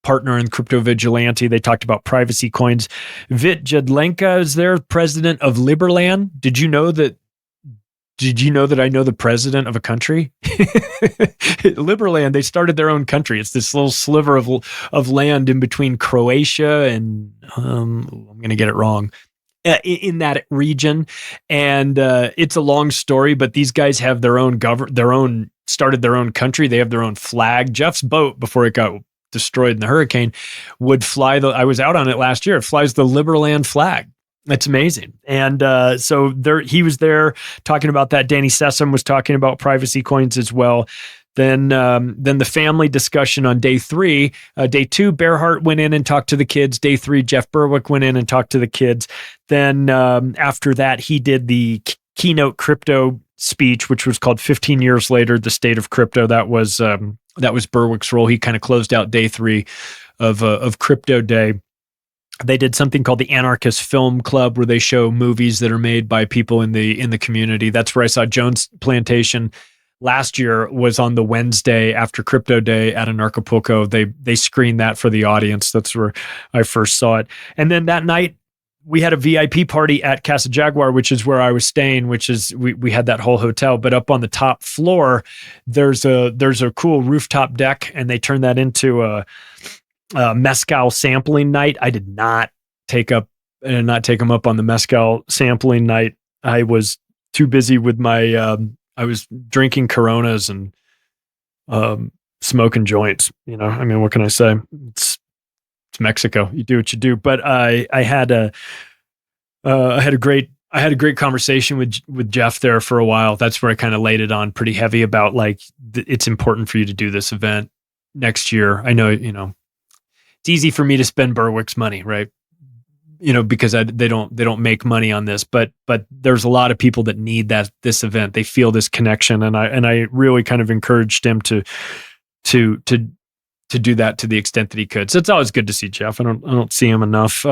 partner in Crypto Vigilante. They talked about privacy coins. Vit Jedlenka is there, president of Liberland. Did you know that I know the president of a country? Liberland, they started their own country. It's this little sliver of land in between Croatia and, I'm going to get it wrong, in that region. And it's a long story, but these guys have started their own country. They have their own flag. Jeff's boat, before it got destroyed in the hurricane, would fly I was out on it last year. It flies the Liberland flag. That's amazing. And so he was there talking about that. Danny Sessom was talking about privacy coins as well. Then the family discussion on day 3. Day 2, Bearhart went in and talked to the kids. Day 3, Jeff Berwick went in and talked to the kids. Then after that, he did the keynote crypto speech, which was called 15 Years Later, the State of Crypto. That was Berwick's role. He kind of closed out day 3 of Crypto Day. They did something called the Anarchist Film Club, where they show movies that are made by people in the community. That's where I saw Jones Plantation last year. Was on the Wednesday after Crypto Day at Anarchapulco. They screened that for the audience. That's where I first saw it. And then that night we had a VIP party at Casa Jaguar, which is where I was staying. Which is we had that whole hotel, but up on the top floor there's a cool rooftop deck, and they turned that into a mezcal sampling night. I did not take them up on the mezcal sampling night. I was too busy with my I was drinking Coronas and smoking joints. I mean, what can I say? It's Mexico. You do what you do. But I had a great conversation with Jeff there for a while. That's where I kind of laid it on pretty heavy about it's important for you to do this event next year. I know, it's easy for me to spend Berwick's money, right? Because they don't make money on this, but there's a lot of people that need this event. They feel this connection, and I really kind of encouraged him to do that to the extent that he could. So it's always good to see Jeff. I don't see him enough.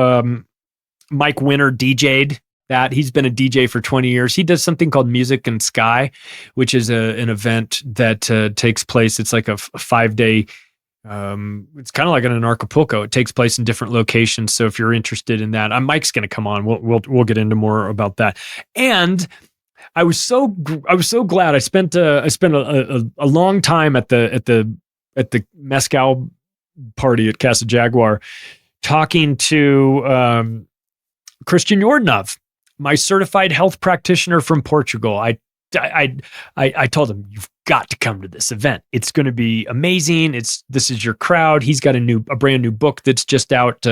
Mike Winter DJ'd that. He's been a DJ for 20 years. He does something called Music and Sky, which is an event that takes place. It's like a 5-day. It's kind of like an Anarchapulco. It takes place in different locations. So if you're interested in that, Mike's going to come on. We'll get into more about that. And I was so glad. I spent a long time at the mezcal party at Casa Jaguar, talking to Christian Yordanov, my certified health practitioner from Portugal. I told him, you've got to come to this event. It's going to be amazing. This is your crowd. He's got a brand new book that's just out,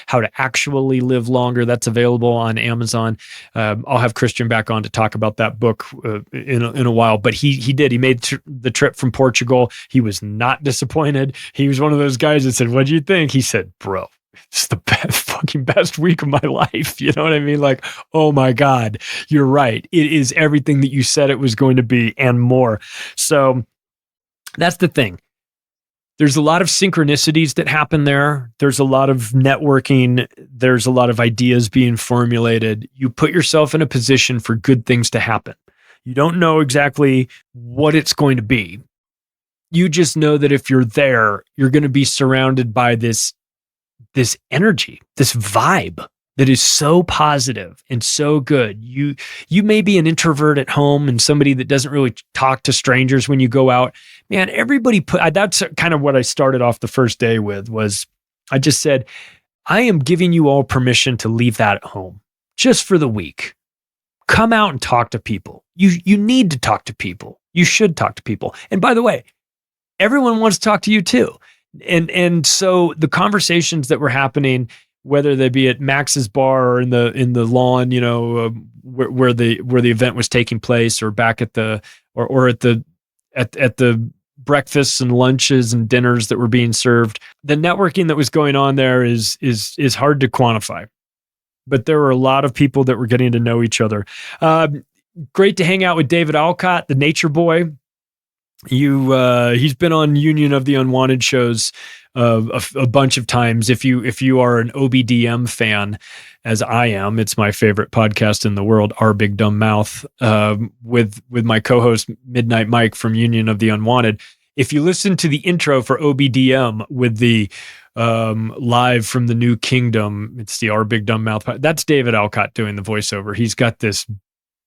How to Actually Live Longer. That's available on Amazon. I'll have Christian back on to talk about that book in a while. But he did. He made the trip from Portugal. He was not disappointed. He was one of those guys that said, "What do you think?" He said, "Bro, it's the best week of my life." You know what I mean? Like, oh my God, you're right. It is everything that you said it was going to be and more. So that's the thing. There's a lot of synchronicities that happen there. There's a lot of networking. There's a lot of ideas being formulated. You put yourself in a position for good things to happen. You don't know exactly what it's going to be. You just know that if you're there, you're going to be surrounded by this energy, this vibe that is so positive and so good. You may be an introvert at home and somebody that doesn't really talk to strangers when you go out. Man, everybody that's kind of what I started off the first day with, was I just said, I am giving you all permission to leave that at home just for the week. Come out and talk to people. You need to talk to people. You should talk to people. And by the way, everyone wants to talk to you too. And so the conversations that were happening, whether they be at Max's bar or in the lawn, where the event was taking place, or back at the at the breakfasts and lunches and dinners that were being served, the networking that was going on there is hard to quantify. But there were a lot of people that were getting to know each other. Great to hang out with David Alcott, the Nature Boy. He's been on Union of the Unwanted shows a bunch of times. If you are an OBDM fan, as I am, it's my favorite podcast in the world, Our Big Dumb Mouth, with my co-host Midnight Mike from Union of the Unwanted. If you listen to the intro for OBDM with the live from the New Kingdom, it's the Our Big Dumb Mouth. That's David Alcott doing the voiceover. He's got this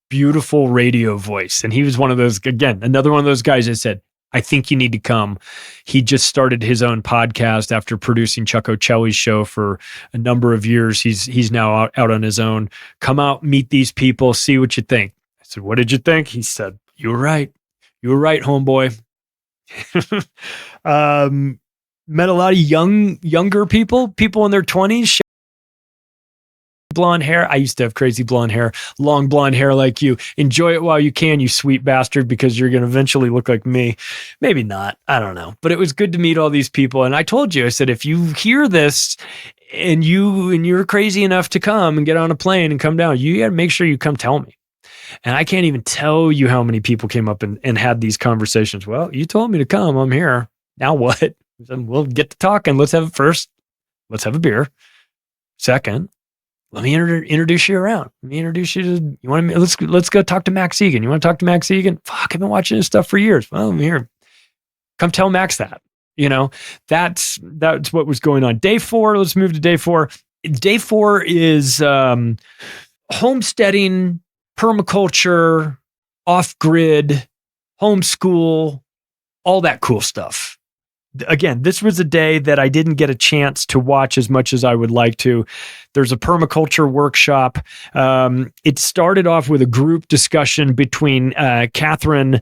beautiful radio voice. And he was one of those, again, another one of those guys that said, I think you need to come. He just started his own podcast after producing Chuck O'Celli's show for a number of years. He's now out on his own. Come out, meet these people, see what you think. I said, what did you think? He said, you were right. You were right, homeboy. Met a lot of younger people in their 20s. Blonde hair. I used to have crazy blonde hair, long blonde hair like you. Enjoy it while you can, you sweet bastard, because you're going to eventually look like me. Maybe not. I don't know. But it was good to meet all these people. And I told you, I said, if you hear this and you're crazy enough to come and get on a plane and come down, you got to make sure you come tell me. And I can't even tell you how many people came up and had these conversations. Well, you told me to come. I'm here. Now what? We'll get to talking. Let's have it first. Let's have a beer. Second, let me introduce you around. Let me introduce you to, let's go talk to Max Egan. You want to talk to Max Egan? Fuck, I've been watching his stuff for years. Well, I'm here. Come tell Max that. That's what was going on. Day 4, let's move to day 4. Day 4 is homesteading, permaculture, off-grid, homeschool, all that cool stuff. Again, this was a day that I didn't get a chance to watch as much as I would like to. There's a permaculture workshop. It started off with a group discussion between Catherine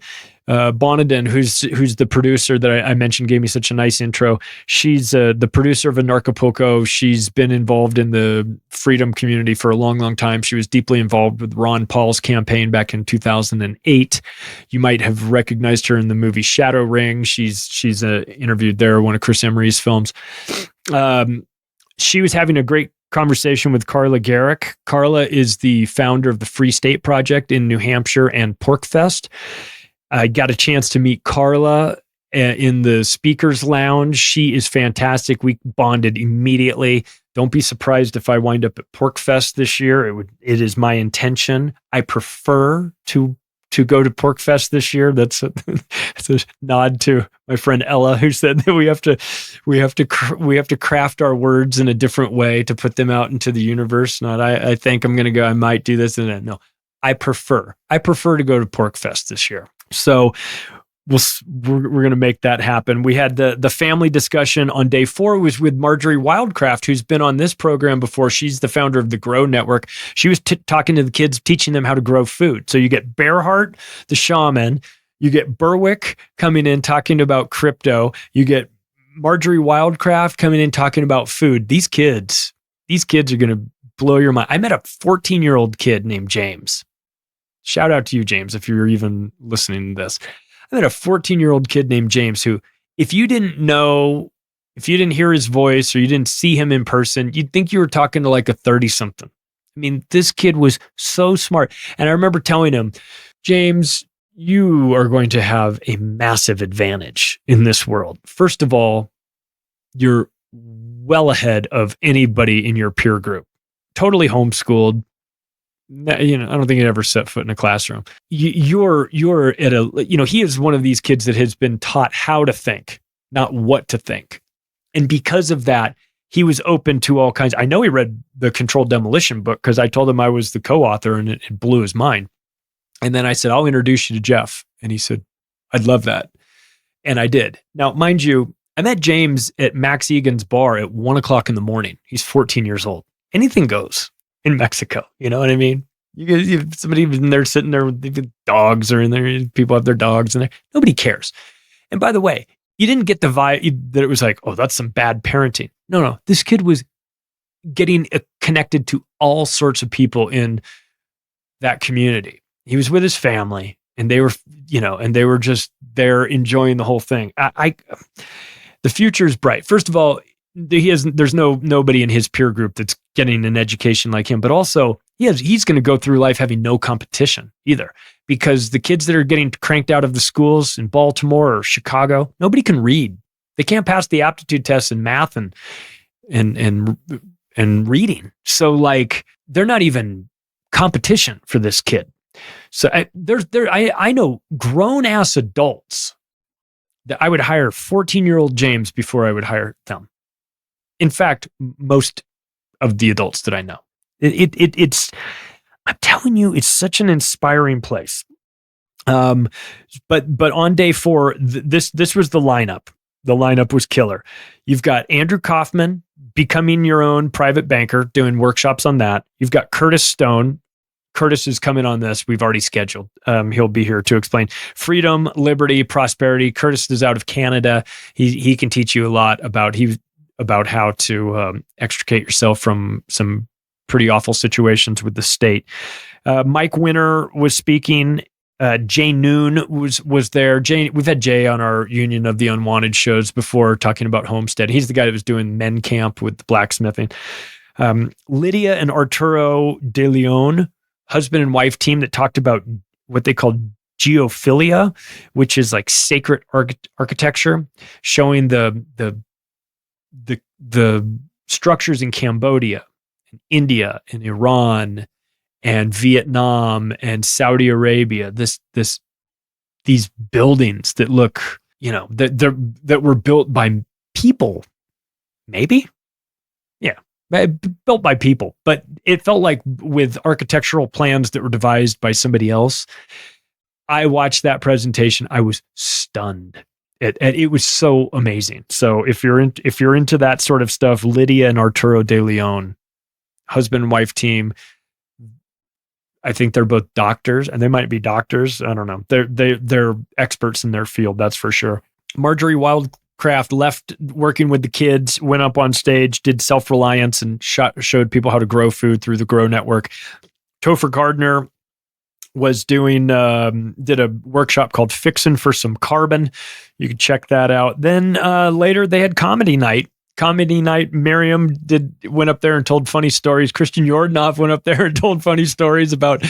Bonadin, who's the producer that I mentioned, gave me such a nice intro. She's the producer of Anarchapulco. She's been involved in the freedom community for a long, long time. She was deeply involved with Ron Paul's campaign back in 2008. You might have recognized her in the movie Shadow Ring. She's interviewed there, one of Chris Emery's films. She was having a great conversation with Carla Garrick. Carla is the founder of the Free State Project in New Hampshire and PorkFest. I got a chance to meet Carla in the speakers lounge. She is fantastic. We bonded immediately. Don't be surprised if I wind up at PorkFest this year. It is my intention. I prefer to go to PorkFest this year. That's a nod to my friend Ella, who said that we have to craft our words in a different way to put them out into the universe. Not I think I'm going to go. I might do this and that. No, I prefer to go to PorkFest this year. So we're going to make that happen. We had the family discussion on day 4 was with Marjorie Wildcraft, who's been on this program before. She's the founder of the Grow Network. She was talking to the kids, teaching them how to grow food. So you get Bearheart, the shaman, you get Berwick coming in talking about crypto, you get Marjorie Wildcraft coming in talking about food. These kids are going to blow your mind. I met a 14-year-old kid named James. Shout out to you, James, if you're even listening to this. I met a 14-year-old kid named James who, if you didn't hear his voice or you didn't see him in person, you'd think you were talking to like a 30-something. I mean, this kid was so smart. And I remember telling him, James, you are going to have a massive advantage in this world. First of all, you're well ahead of anybody in your peer group. Totally homeschooled. I don't think he ever set foot in a classroom. You're at he is one of these kids that has been taught how to think, not what to think. And because of that, he was open to all kinds. I know he read the Controlled Demolition book because I told him I was the co-author, and it blew his mind. And then I said, I'll introduce you to Jeff. And he said, I'd love that. And I did. Now, mind you, I met James at Max Egan's bar at 1:00 in the morning. He's 14 years old. Anything goes in Mexico. You know what I mean? You somebody in there sitting there with dogs or in there, people have their dogs in there. Nobody cares. And by the way, you didn't get the vibe that it was like, oh, that's some bad parenting. No. This kid was getting connected to all sorts of people in that community. He was with his family, and they were just there enjoying the whole thing. The future is bright. First of all, there's nobody in his peer group that's getting an education like him, but also he's going to go through life having no competition either, because the kids that are getting cranked out of the schools in Baltimore or Chicago, nobody can read. They can't pass the aptitude tests in math and reading. So like, they're not even competition for this kid. So I know grown ass adults that I would hire 14-year-old James before I would hire them. In fact, most of the adults that I know, it's I'm telling you, it's such an inspiring place. But on day 4, this was the lineup. The lineup was killer. You've got Andrew Kaufman becoming your own private banker, doing workshops on that. You've got Curtis Stone. Curtis is coming on this. We've already scheduled. He'll be here to explain freedom, liberty, prosperity. Curtis is out of Canada. He can teach you a lot about how to extricate yourself from some pretty awful situations with the state. Mike Winter was speaking. Jay Noon was there. We've had Jay on our Union of the Unwanted shows before, talking about Homestead. He's the guy that was doing men camp with the blacksmithing. Lydia and Arturo De Leon, husband and wife team, that talked about what they called geophilia, which is like sacred architecture, showing the structures in Cambodia, and India, and Iran, and Vietnam, and Saudi Arabia. These buildings that look, that were built by people, maybe, yeah. Built by people, but it felt like with architectural plans that were devised by somebody else. I watched that presentation. I was stunned. It was so amazing. So if you're into that sort of stuff, Lydia and Arturo De Leon, husband and wife team, I think they're both doctors, and they might be doctors. I don't know. They're experts in their field. That's for sure. Marjorie Wildcraft left working with the kids, went up on stage, did self-reliance, and showed people how to grow food through the Grow Network. Topher Gardner was did a workshop called Fixin' for Some Carbon. You can check that out. Then later they had comedy night. Miriam went up there and told funny stories. Christian Yordanov went up there and told funny stories about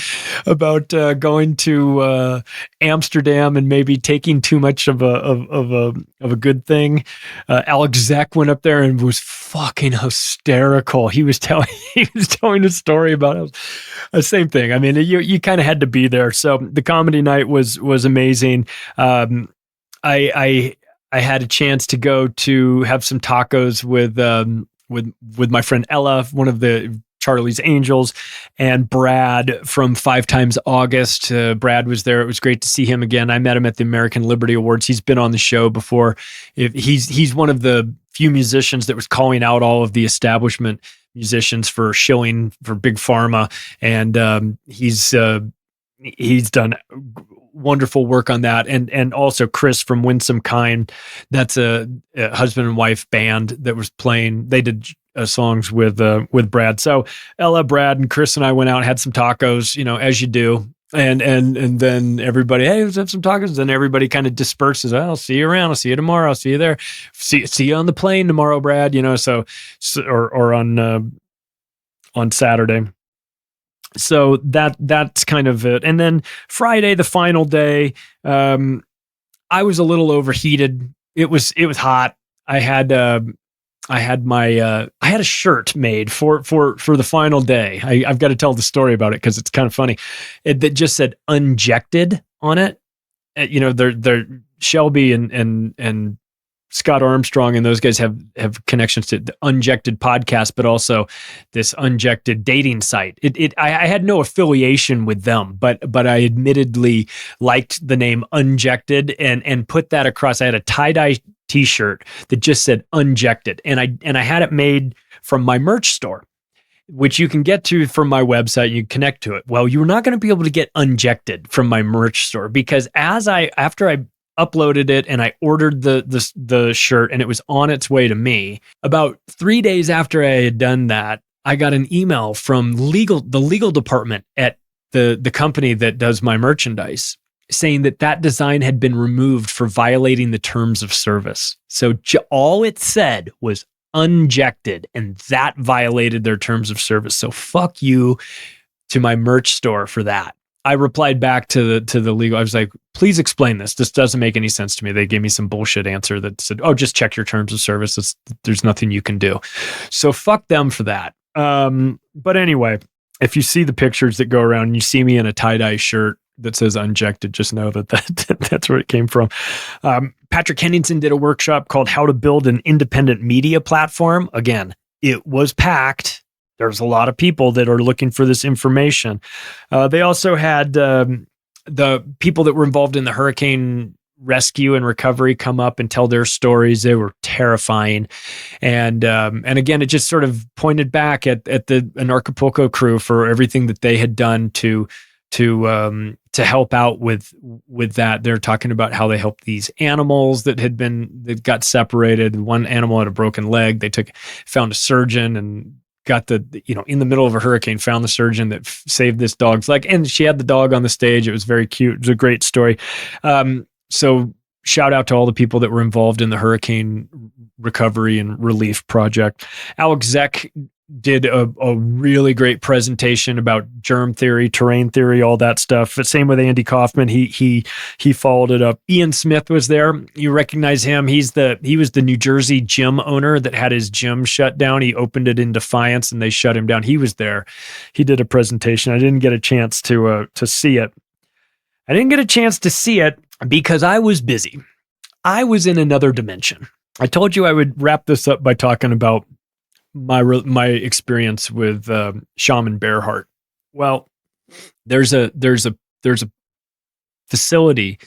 going to Amsterdam and maybe taking too much of a good thing. Alex Zek went up there and was fucking hysterical. He was telling a story about the same thing. I mean, you kind of had to be there. So the comedy night was amazing. I had a chance to go to have some tacos with my friend Ella, one of the Charlie's Angels, and Brad from 5 Times August. Brad was there. It was great to see him again. I met him at the American Liberty Awards. He's been on the show before. He's one of the few musicians that was calling out all of the establishment musicians for shilling for Big Pharma, and he's done wonderful work on that. And also Chris from Winsome Kind. That's a husband and wife band that was playing. They did songs with Brad. So Ella, Brad, and Chris and I went out and had some tacos, as you do. And then everybody, hey, let's have some tacos. Then everybody kind of disperses. I'll see you around. I'll see you tomorrow. I'll see you there. See you on the plane tomorrow, Brad. So or on Saturday. So that's kind of it. And then Friday, the final day, I was a little overheated. It was hot. I had a shirt made for the final day. I've got to tell the story about it because it's kind of funny. That just said "unjected" on it. They're Shelby and Scott Armstrong and those guys have connections to the Unjected podcast, but also this Unjected dating site. I had no affiliation with them, but I admittedly liked the name Unjected and put that across. I had a tie-dye t-shirt that just said Unjected, and I had it made from my merch store, which you can get to from my website. You connect to it. Well, you're not going to be able to get Unjected from my merch store because after I uploaded it and I ordered the shirt and it was on its way to me. About 3 days after I had done that, I got an email from the legal department at the company that does my merchandise saying that design had been removed for violating the terms of service. So all it said was Unjected, and that violated their terms of service. So fuck you to my merch store for that. I replied back to the legal. I was like, please explain this. This doesn't make any sense to me. They gave me some bullshit answer that said, oh, just check your terms of service. There's nothing you can do. So fuck them for that. But anyway, if you see the pictures that go around and you see me in a tie-dye shirt that says Unjected, just know that's where it came from. Patrick Henningsen did a workshop called How to Build an Independent Media Platform. Again, it was packed. There's a lot of people that are looking for this information. They also had the people that were involved in the hurricane rescue and recovery come up and tell their stories. They were terrifying. And again, it just sort of pointed back at the Anarchapulco crew for everything that they had done to help out with that. They're talking about how they helped these animals that got separated. One animal had a broken leg. They found a surgeon and got in the middle of a hurricane, found the surgeon that saved this dog's leg. And she had the dog on the stage. It was very cute. It was a great story. So shout out to all the people that were involved in the hurricane recovery and relief project. Alex Zeck did a really great presentation about germ theory, terrain theory, all that stuff. But same with Andy Kaufman. He followed it up. Ian Smith was there. You recognize him. He was the New Jersey gym owner that had his gym shut down. He opened it in defiance and they shut him down. He was there. He did a presentation. I didn't get a chance to see it. I didn't get a chance to see it because I was busy. I was in another dimension. I told you I would wrap this up by talking about my experience with Shaman Bearheart. Well, there's a facility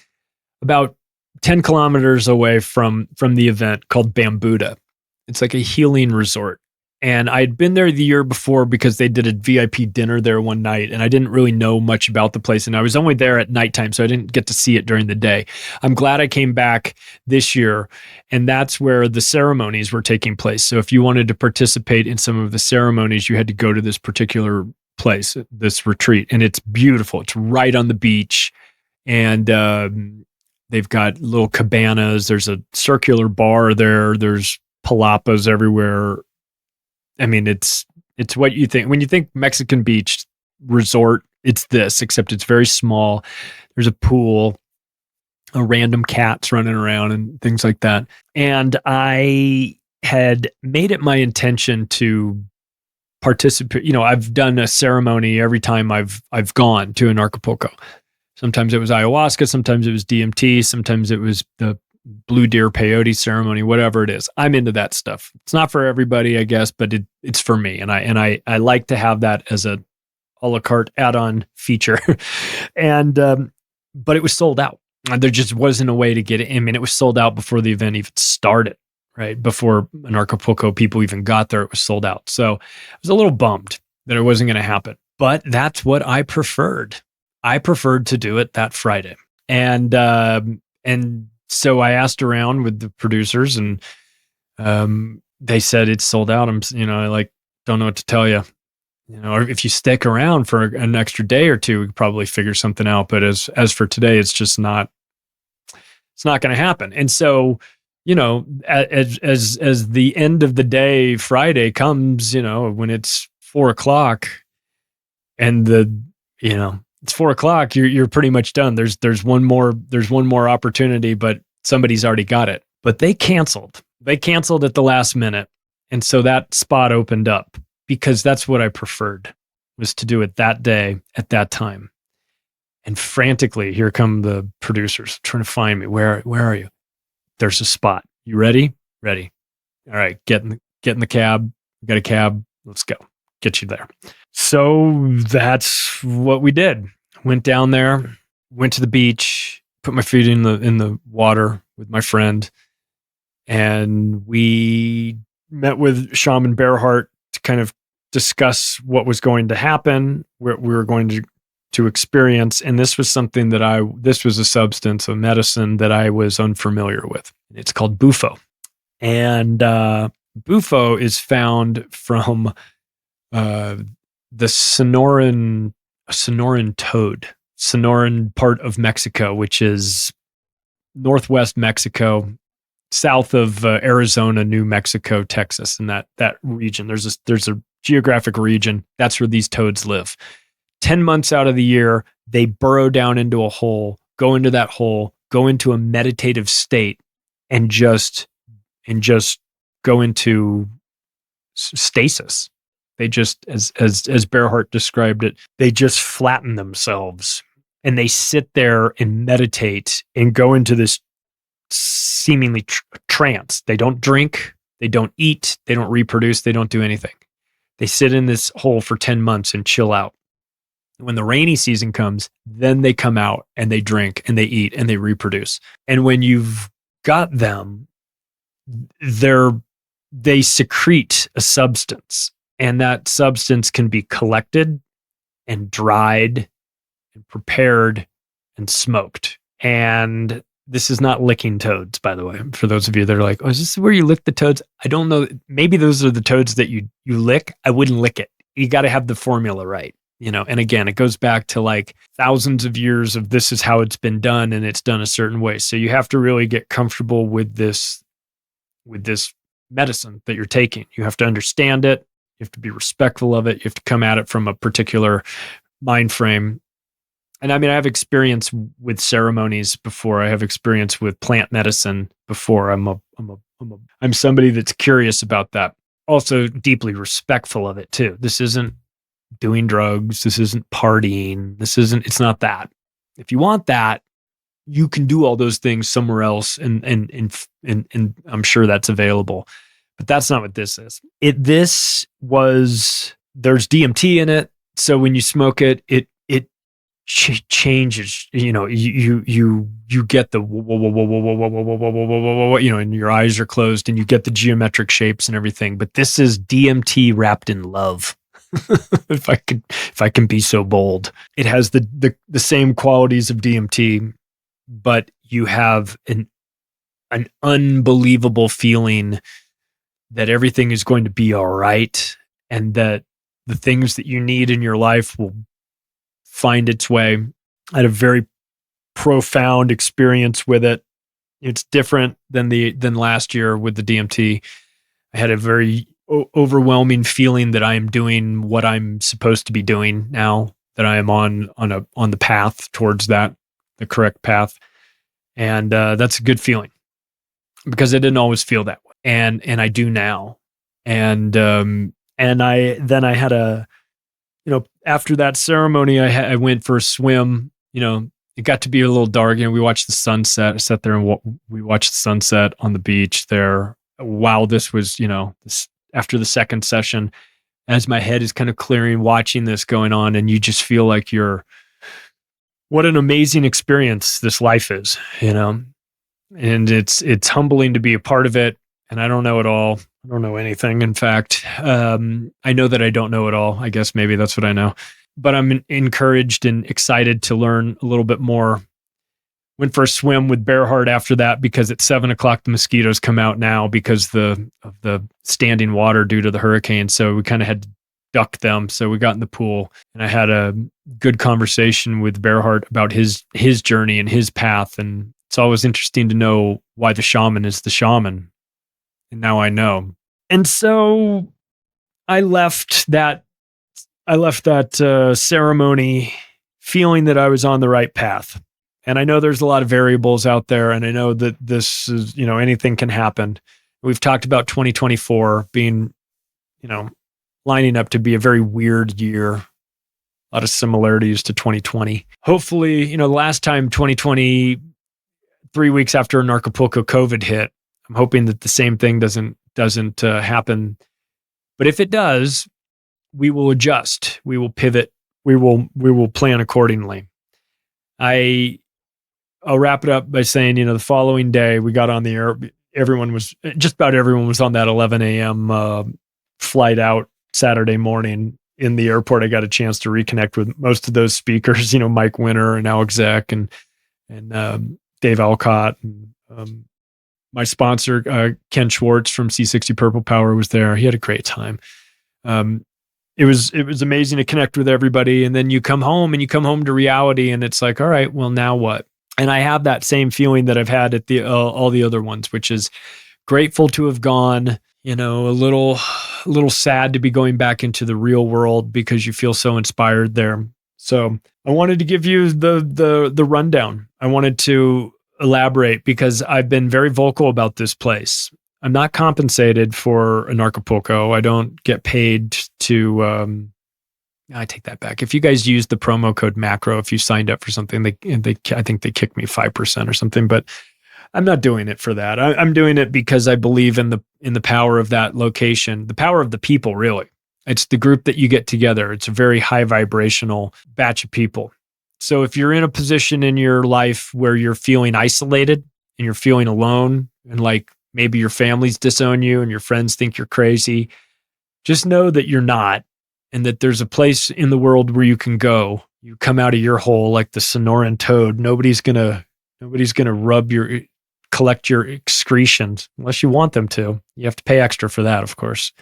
about 10 kilometers away from the event called Bambuda. It's like a healing resort. And I'd been there the year before because they did a VIP dinner there one night, and I didn't really know much about the place. And I was only there at nighttime, so I didn't get to see it during the day. I'm glad I came back this year, and that's where the ceremonies were taking place. So if you wanted to participate in some of the ceremonies, you had to go to this particular place, this retreat. And it's beautiful. It's right on the beach. And they've got little cabanas. There's a circular bar there. There's palapas everywhere. I mean, it's what you think. When you think Mexican beach resort, it's this, except it's very small. There's a pool, random cats running around and things like that. And I had made it my intention to participate. I've done a ceremony every time I've gone to Anarchapulco. Sometimes it was ayahuasca, sometimes it was DMT, sometimes it was the blue deer peyote ceremony, whatever it is. I'm into that stuff. It's not for everybody, I guess, but it's for me. And I like to have that as a la carte add-on feature. And, but it was sold out. There just wasn't a way to get it. I mean, it was sold out before the event even started, right? Before Anarchapulco people even got there, it was sold out. So I was a little bummed that it wasn't going to happen, but that's what I preferred. I preferred to do it that Friday. And so I asked around with the producers, and they said it's sold out. I don't know what to tell you. Or if you stick around for an extra day or two, we could probably figure something out. But as for today, it's just not. It's not going to happen. And so, as the end of the day, Friday comes, when it's 4:00, and it's 4:00. You're pretty much done. There's one more opportunity, but somebody's already got it. But they canceled. They canceled at the last minute, and so that spot opened up because that's what I preferred, was to do it that day at that time. And frantically, here come the producers trying to find me. Where are you? There's a spot. You ready? Ready. All right, get in the cab. We got a cab. Let's go. Get you there. So that's what we did. Went down there, went to the beach, put my feet in the water with my friend, and we met with Shaman Bearheart to kind of discuss what was going to happen, what we were going to experience. And this was something this was a substance, a medicine that I was unfamiliar with. It's called Bufo. And Bufo is found from the Sonoran toad, Sonoran part of Mexico, which is northwest Mexico, south of Arizona, New Mexico, Texas, and that region. There's a geographic region. That's where these toads live. 10 months out of the year, they burrow down into a hole, go into that hole, go into a meditative state, and just go into stasis. They just, as Bearheart described it, they just flatten themselves and they sit there and meditate and go into this seemingly trance. They don't drink, they don't eat, they don't reproduce, they don't do anything. They sit in this hole for 10 months and chill out. When the rainy season comes, then they come out and they drink and they eat and they reproduce. And when you've got them, they secrete a substance, and that substance can be collected and dried and prepared and smoked. And this is not licking toads, by the way, for those of you that are like, oh, is this where you lick the toads? I don't know. Maybe those are the toads that you lick. I wouldn't lick it. You got to have the formula right. And again, it goes back to like thousands of years of this is how it's been done, and it's done a certain way. So you have to really get comfortable with this medicine that you're taking. You have to understand it. You have to be respectful of it. You have to come at it from a particular mind frame. And I mean, I have experience with ceremonies before. I have experience with plant medicine before. I'm somebody that's curious about that. Also deeply respectful of it too. This isn't doing drugs. This isn't partying. It's not that. If you want that, you can do all those things somewhere else, and I'm sure that's available. But that's not what this is. There's DMT in it. So when you smoke it, it changes. You get the and your eyes are closed, and you get the geometric shapes and everything. But this is DMT wrapped in love. if I can be so bold, it has the same qualities of DMT, but you have an unbelievable feeling that everything is going to be all right, and that the things that you need in your life will find its way. I had a very profound experience with it. It's different than last year with the DMT. I had a very overwhelming feeling that I am doing what I'm supposed to be doing now, that I am on the path towards that, the correct path. And that's a good feeling, because I didn't always feel that way. And I do now. And I had after that ceremony, I went for a swim. It got to be a little dark. We watched the sunset. I sat there and we watched the sunset on the beach there. While this was, after the second session, as my head is kind of clearing, watching this going on, and you just feel like what an amazing experience this life is, and it's humbling to be a part of it. And I don't know it all. I don't know anything. In fact, I know that I don't know it all. I guess maybe that's what I know, but I'm encouraged and excited to learn a little bit more. Went for a swim with Bearheart after that, because at 7:00 the mosquitoes come out now because of the standing water due to the hurricane. So we kind of had to duck them. So we got in the pool, and I had a good conversation with Bearheart about his journey and his path. And it's always interesting to know why the shaman is the shaman. And now I know. And so I left ceremony feeling that I was on the right path. And I know there's a lot of variables out there, and I know that this is, anything can happen. We've talked about 2024 being, lining up to be a very weird year. A lot of similarities to 2020. Hopefully, the last time 2020, 3 weeks after Anarchapulco COVID hit, I'm hoping that the same thing doesn't happen. But if it does, we will adjust. We will pivot. We will plan accordingly. I'll wrap it up by saying, the following day we got on the air. Just about everyone was on that 11 a.m. Flight out Saturday morning in the airport. I got a chance to reconnect with most of those speakers, Mike Winter and Alex Zek and Dave Alcott. And, my sponsor, Ken Schwartz from C60 Purple Power, was there. He had a great time. It was amazing to connect with everybody. And then you come home to reality, and it's like, all right, well, now what? And I have that same feeling that I've had at all the other ones, which is grateful to have gone, a little sad to be going back into the real world because you feel so inspired there. So I wanted to give you the rundown. I wanted to elaborate because I've been very vocal about this place. I'm not compensated for Anarchapulco. I don't get paid to, I take that back. If you guys use the promo code macro, if you signed up for something, I think they kicked me 5% or something, but I'm not doing it for that. I'm doing it because I believe in the power of that location, the power of the people, really. It's the group that you get together. It's a very high vibrational batch of people. So if you're in a position in your life where you're feeling isolated and you're feeling alone, and like maybe your families disown you and your friends think you're crazy, just know that you're not, and that there's a place in the world where you can go. You come out of your hole like the Sonoran toad. Nobody's gonna collect your excretions unless you want them to. You have to pay extra for that, of course.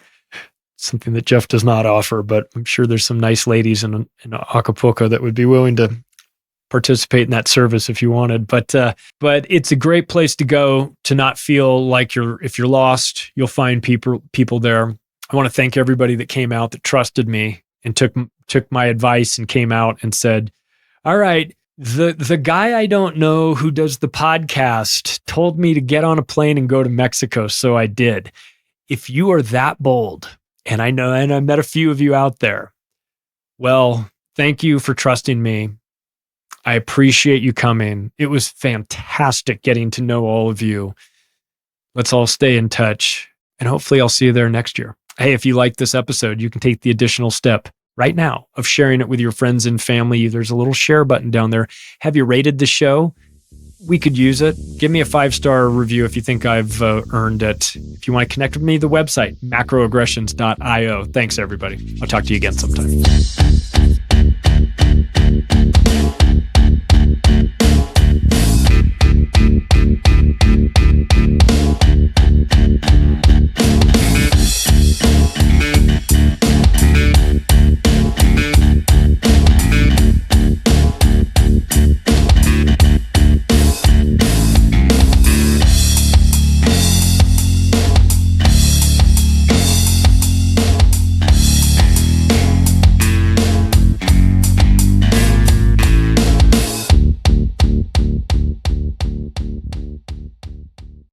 Something that Jeff does not offer, but I'm sure there's some nice ladies in Acapulco that would be willing to participate in that service if you wanted. But it's a great place to go to not feel like if you're lost, you'll find people there. I want to thank everybody that came out, that trusted me and took my advice and came out and said, all right, the guy I don't know who does the podcast told me to get on a plane and go to Mexico. So I did. If you are that bold, and I know, and I met a few of you out there, well, thank you for trusting me. I appreciate you coming. It was fantastic getting to know all of you. Let's all stay in touch, and hopefully I'll see you there next year. Hey, if you like this episode, you can take the additional step right now of sharing it with your friends and family. There's a little share button down there. Have you rated the show? We could use it. Give me a 5-star review if you think I've earned it. If you want to connect with me, the website, macroaggressions.io. Thanks, everybody. I'll talk to you again sometime.